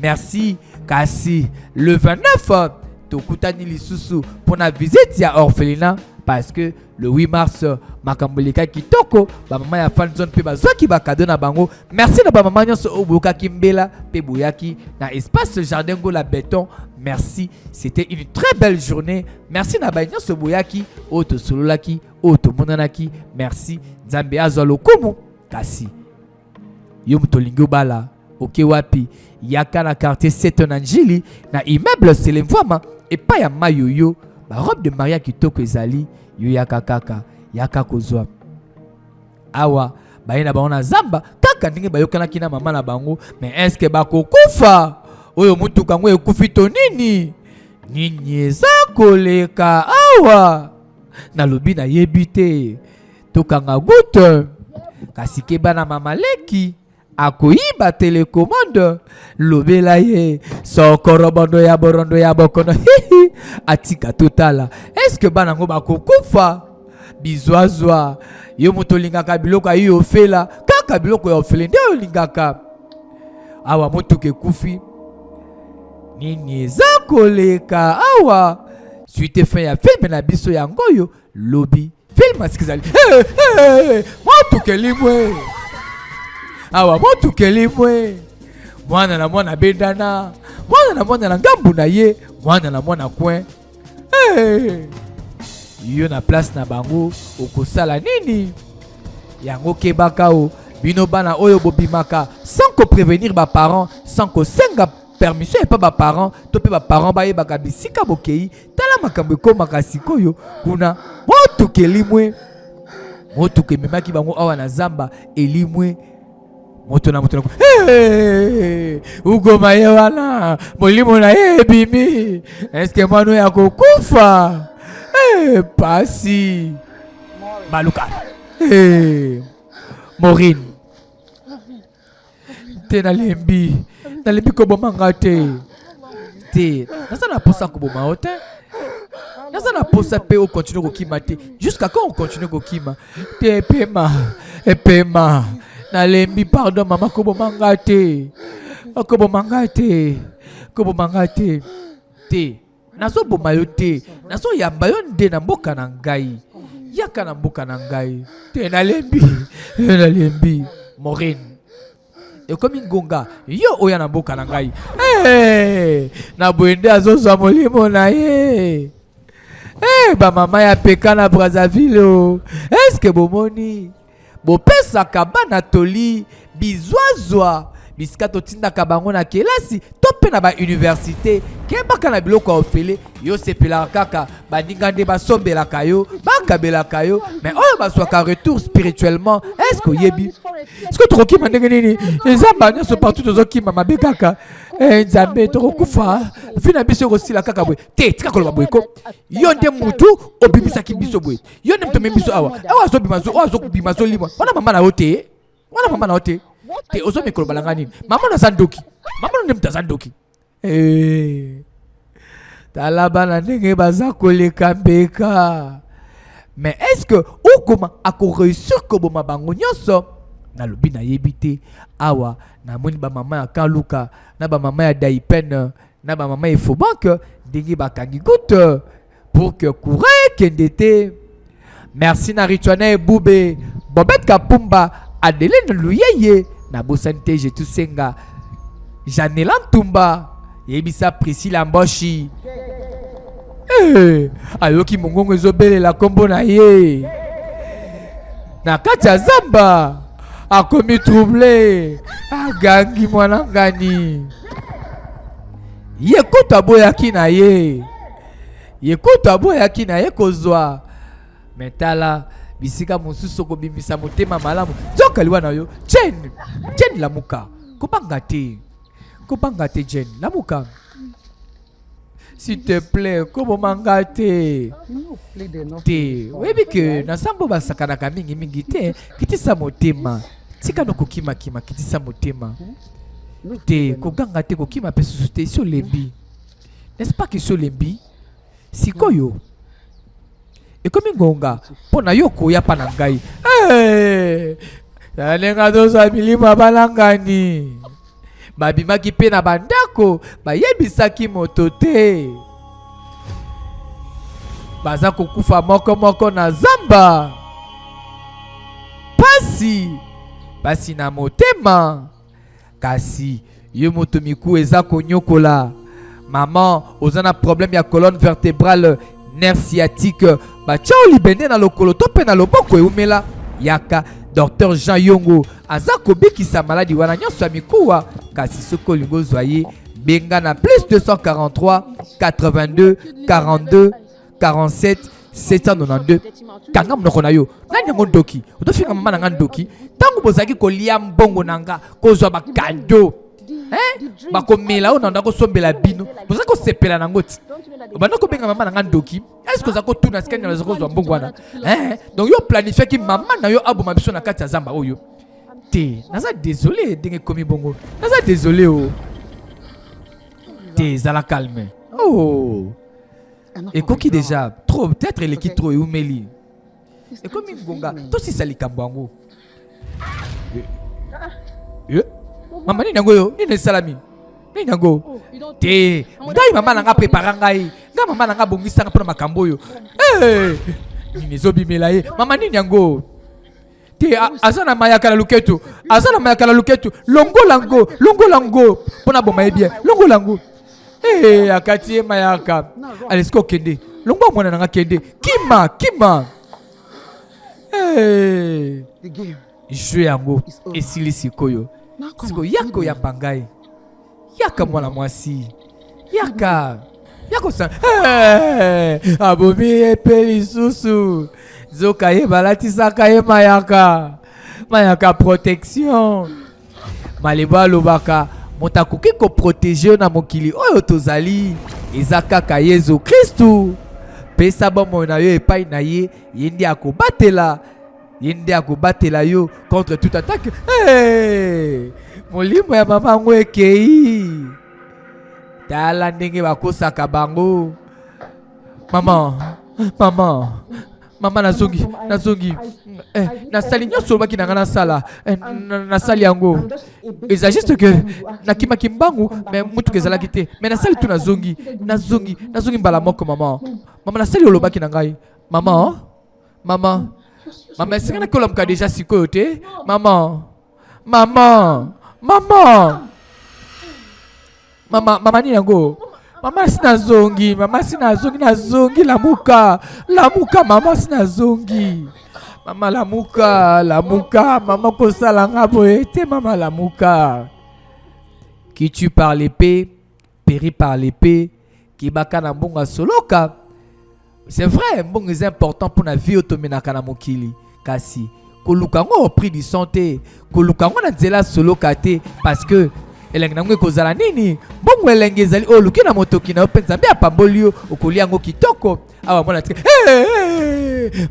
Merci kasi le 29 tokutani lisusu pour na visite ya orphelinat parce que le 8 mars makambolika kitoko ba maman ya fanzone pe bazwaki ba cadeau na bango. Merci na ba maman nyonso oboka kimbela pe boyaki na espace jardin Ngola béton. Merci, c'était une très belle journée. Merci na ba nyonso boyaki oto sololaki oto monanaki. Merci Nzambe azalo komo kasi yo mutolingo bala oke wapi yaka na quartier 7 Nanjili na immeuble Selemfama et pas ya mayoyo ba robe de mariage kitoko ezali yo yaka kaka yaka kozwa awa bayena baona zamba kaka ndenge bayokanaki na mama na bango. Mais est-ce que bakokufa oyo mutu kango ekufi to nini nini eza koleka awa na lobi na yebite tokanga goutte kasi keba na mama leki akoyiba télécommande lobela ye sokorobondo ya borondo ya bokono atika totala. Est-ce que banango bakokufa bizwazwa yo moto lingaka biloko ayi ofela kaka biloko ya ofele nde olingaka awa moto ke kufi nini eza koleka awa suite fin ya film na biso ya ngoyo lobi film asikizali moto ke limwe awa moto ke limwe mwana na mwana bendana mwana na mwana na ngambu na ye mwana na mwana coin yo na place na bango okosala nini yango kebaka o bino bana oyo bobimaka sans ko prévenir ba parents sans ko senga permission et pas ba parents to pe ba parents ba yebaka bisika bokei tala makambo ekomaka sikoyo kuna moto ke limwe moto ke memaki bango awa na zamba elimwe moto na ugoma ye wana molimo na ye ebimi eske mwana ya kokufa pasi baluka Maureen te nalembi kobomanga te naza na posa koboma o te naza na posa pe o continue kokima te jusqu'à quand on continue kokima te epema nalembi pardon mama kobomanga te te nazo boma yo te nazo yamba yo nde na mboka na ngai yaka na mboka na ngai te nalembi Maureen Et comme ngonga yo oya na mboka na ngai na boende azozwa molimo na ye ba mama ya peka na Brazzaville est-ce que bomoni bopesaka bana toli bizwazwa bisika totindaka bango na kelasi to mpe na bauniversité kebaka na biloko ya ofele yo sepelaka kaka baninga nde basombelaka yo bakabelaka yo mais oyo bazwaka retour spirituellement est-ce que oyebi est-ce que tokokima ndenge nini ezamba nyonso partout tozokima mabe kaka nzambe tokokufa vi na biso ekosila kaka boye te tika koloba boye ko yo nde mutu obimisaki biso boye yo nde mtome biso awa azobima zolimwa wana mama na yo te wana mama na yo te te ozo mikolo balanga nini mama na sandoki mama na mta sandoki talaba na ndenge baza koleka mbeka mais est-ce que okoma akoréussir koboma bango nyonso nalobi nayebi te awa namoni bamama ya Kaluka na bamama ya Daipen na bamama ya Fobank ndenge bakangi goutte pour que courant kende te. Merci na Rituana Boubé Bobette Kapumba Adeline Luyeye na Bosante je tout senga Janela Tumba yebisa Priscilla Mboshi ayoki mongongo ezobele la kombo na ye na kati ya zamba akomi troublé agangi mwana ngani yekota boyaki na ye yekota boyaki na ye kozwa metala bisika mosusu kobimisa motema malamu zokaliwa na yo Jen lamuka kopanga te Jen lamuka s'il te plaît kobo mangate te webi ke na sambo basakanaka mingi te kitisa motema tika no kokima kitisa motema te koganga te kokima pe susu te so lembi n'est-ce pas que so lembi sikoyo ekomi ngonga pona yo koya pa na ngai alenga doza milima balangani babimaki pe na bandako bayebisaki moto te baza kokufa moko na zamba pasi na motema kasi yo moto miku eza konyokola maman oza na problème ya colonne vertébrale nerf sciatique batia olibende na lokolo to pe na loboko eumela yaka Docteur Jean Yongo aza kobikisa maladi wana nyonso ya mikuwa kasi soki olingi ozwa ye benga na plus 243 82 42 47 792 kanga monoko na yo nani yango ndoki otofinga mama na nga ndoki ntango bozalaki kolia mbongo na nga kozwa bakado bakomela oyo nanda kosombela bino bozalaki kosepela nango ti banda kobenga mama na nga ndoki est-ce que oza kotuna sikani naza kozwa mbongo wana donc yo planifiaki mama na yo aboma biso na kati ya zamba oyo te naza désolé ndenge ekomi bongo naza désolé o te ezala calme ekoki déjà trop peut-être eleki trop eumeli ekomi ngonga tosisa likambo yango mama nini yango yo nini esalami nini yango te ngai mama na nga prépara ngai mama na nga bongisanga mpona makambo oyo nini ezobimela ye mama nini yango te aza na mayaka na luketu longola ngo mpona boma ye bien longola ngo akati ye mayaka alesika okende longwa mwana na nga kende kima jeu yango esili sikoyo yako ya bangai yaka mwana mwasi yaka sa abomi epe lisusu zoka ye balatisaka ye mayaka protection malebo alobaka moto akoki koprotege na mokili oyo tozali eza kaka Yesu Kristu pesa bomoi na yo epai na ye ye nde akobatela yo contre toute attaque molimo ya mama ngo ekei tala ndenge bakosaka bango mama nazongi nasali nyonso olobaki na nga nasali yango eza juste que nakimaki mbangu mais mutuka ezalaki te mais nasali tu nazongi mbala moko mama nasali olobaki na ngai mama esenga nakolamuka deja sikoyo te mama Maman. Mama ni yango. Mama sina zongi lamuka. Mama sina zongi. Mama lamuka, maman kosala ngaboe te mama lamuka. Qui tue par l'épée, périt par l'épée, qui baka na mbonga soloka. C'est vrai, mbonga est important pour la vie otomenaka na mokili. Kasi kolukango au prix du santé, kolukango na nzela soloka te parce que elenge nango ekozala nini? Bongo elenge ezali oluki na motoki na openza mbi apamboli okoli yango kitoko. Awa mwana tike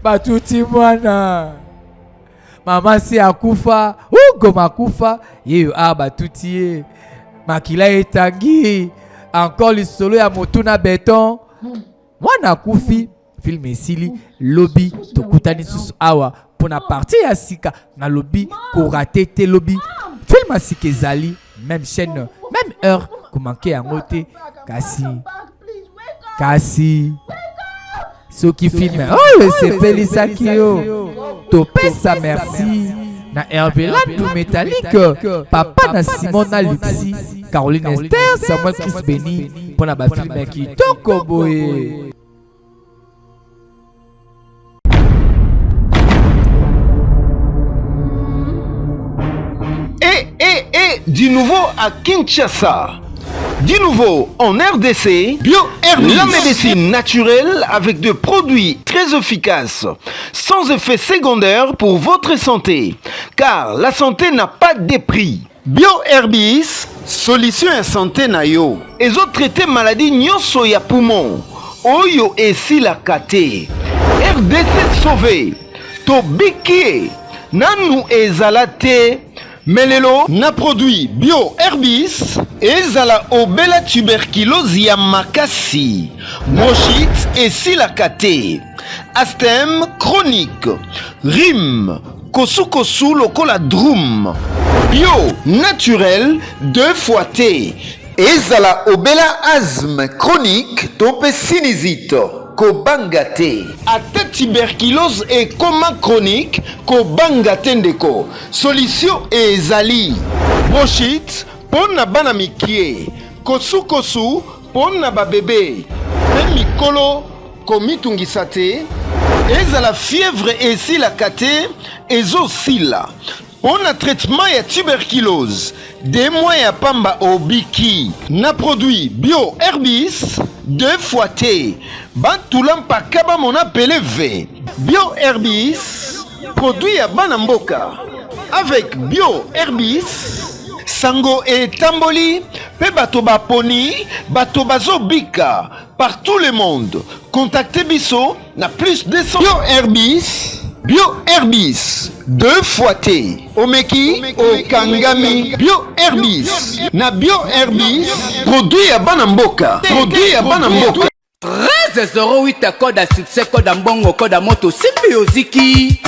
batuti mwana mama si akufa ugo makufa yeyo batuti ye makila etangi encore lisolo ya motuna beton mwana akufi film esili lobby tokutani susu awa pona partie ya sika na lobby korate te lobby film asika ezali même chaîne même heure komanke yango te kasi soki filme sepeli saki yo topesa merci na Hervé Landou Métallique papa na Simon na Luxi Caroline Esther Samuel Chris Beni pona ba filme kitoko boye. Du nouveau à Kinshasa. Du nouveau en RDC, BioHerbis, la médecine naturelle avec des produits très efficaces, sans effet secondaire pour votre santé, car la santé n'a pas de prix. BioHerbis, solution à santé na yo. Et autres traités maladies nyonso ya poumon, oyo esi la kate. RDC sauvé, tobiki, nanu ezalate. Melelo na produit BioHerbis ezala obela tuberculose ya makasi, bronchite et silakate, asthme chronique, rhume, kosu lokola drum, bio naturel 2 fois T, ezala obela asthme chronique tope sinusite. Kobangate ata tuberculose et coma chronique kobangate ndeko solution ezali bronchite pona bana mikie kosu pona ba bébé pe mikolo komitungisa te ezala fièvre esilaka te ezosila pona traitement ya tuberculose 2 mois ya pamba obiki na produit BioHerbis 2 fois T. Bantulam pakaba mon appelé V. BioHerbis, produit à Banamboka. Avec BioHerbis, Sango et Tamboli, pe batoba poni, batoba zobika, par tout le monde. Contactez Bisso, na plus de 100. BioHerbis, 2 fois T. Omeki, Okangami, BioHerbis. Na BioHerbis, produit à Banamboka. Produit à Banamboka. 1308 code à succès, code à mbongo, code à moto, Symbiosiki.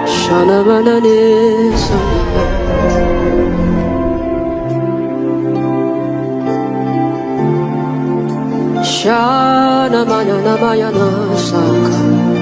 Shana manane sana. Shana manana mayana saka.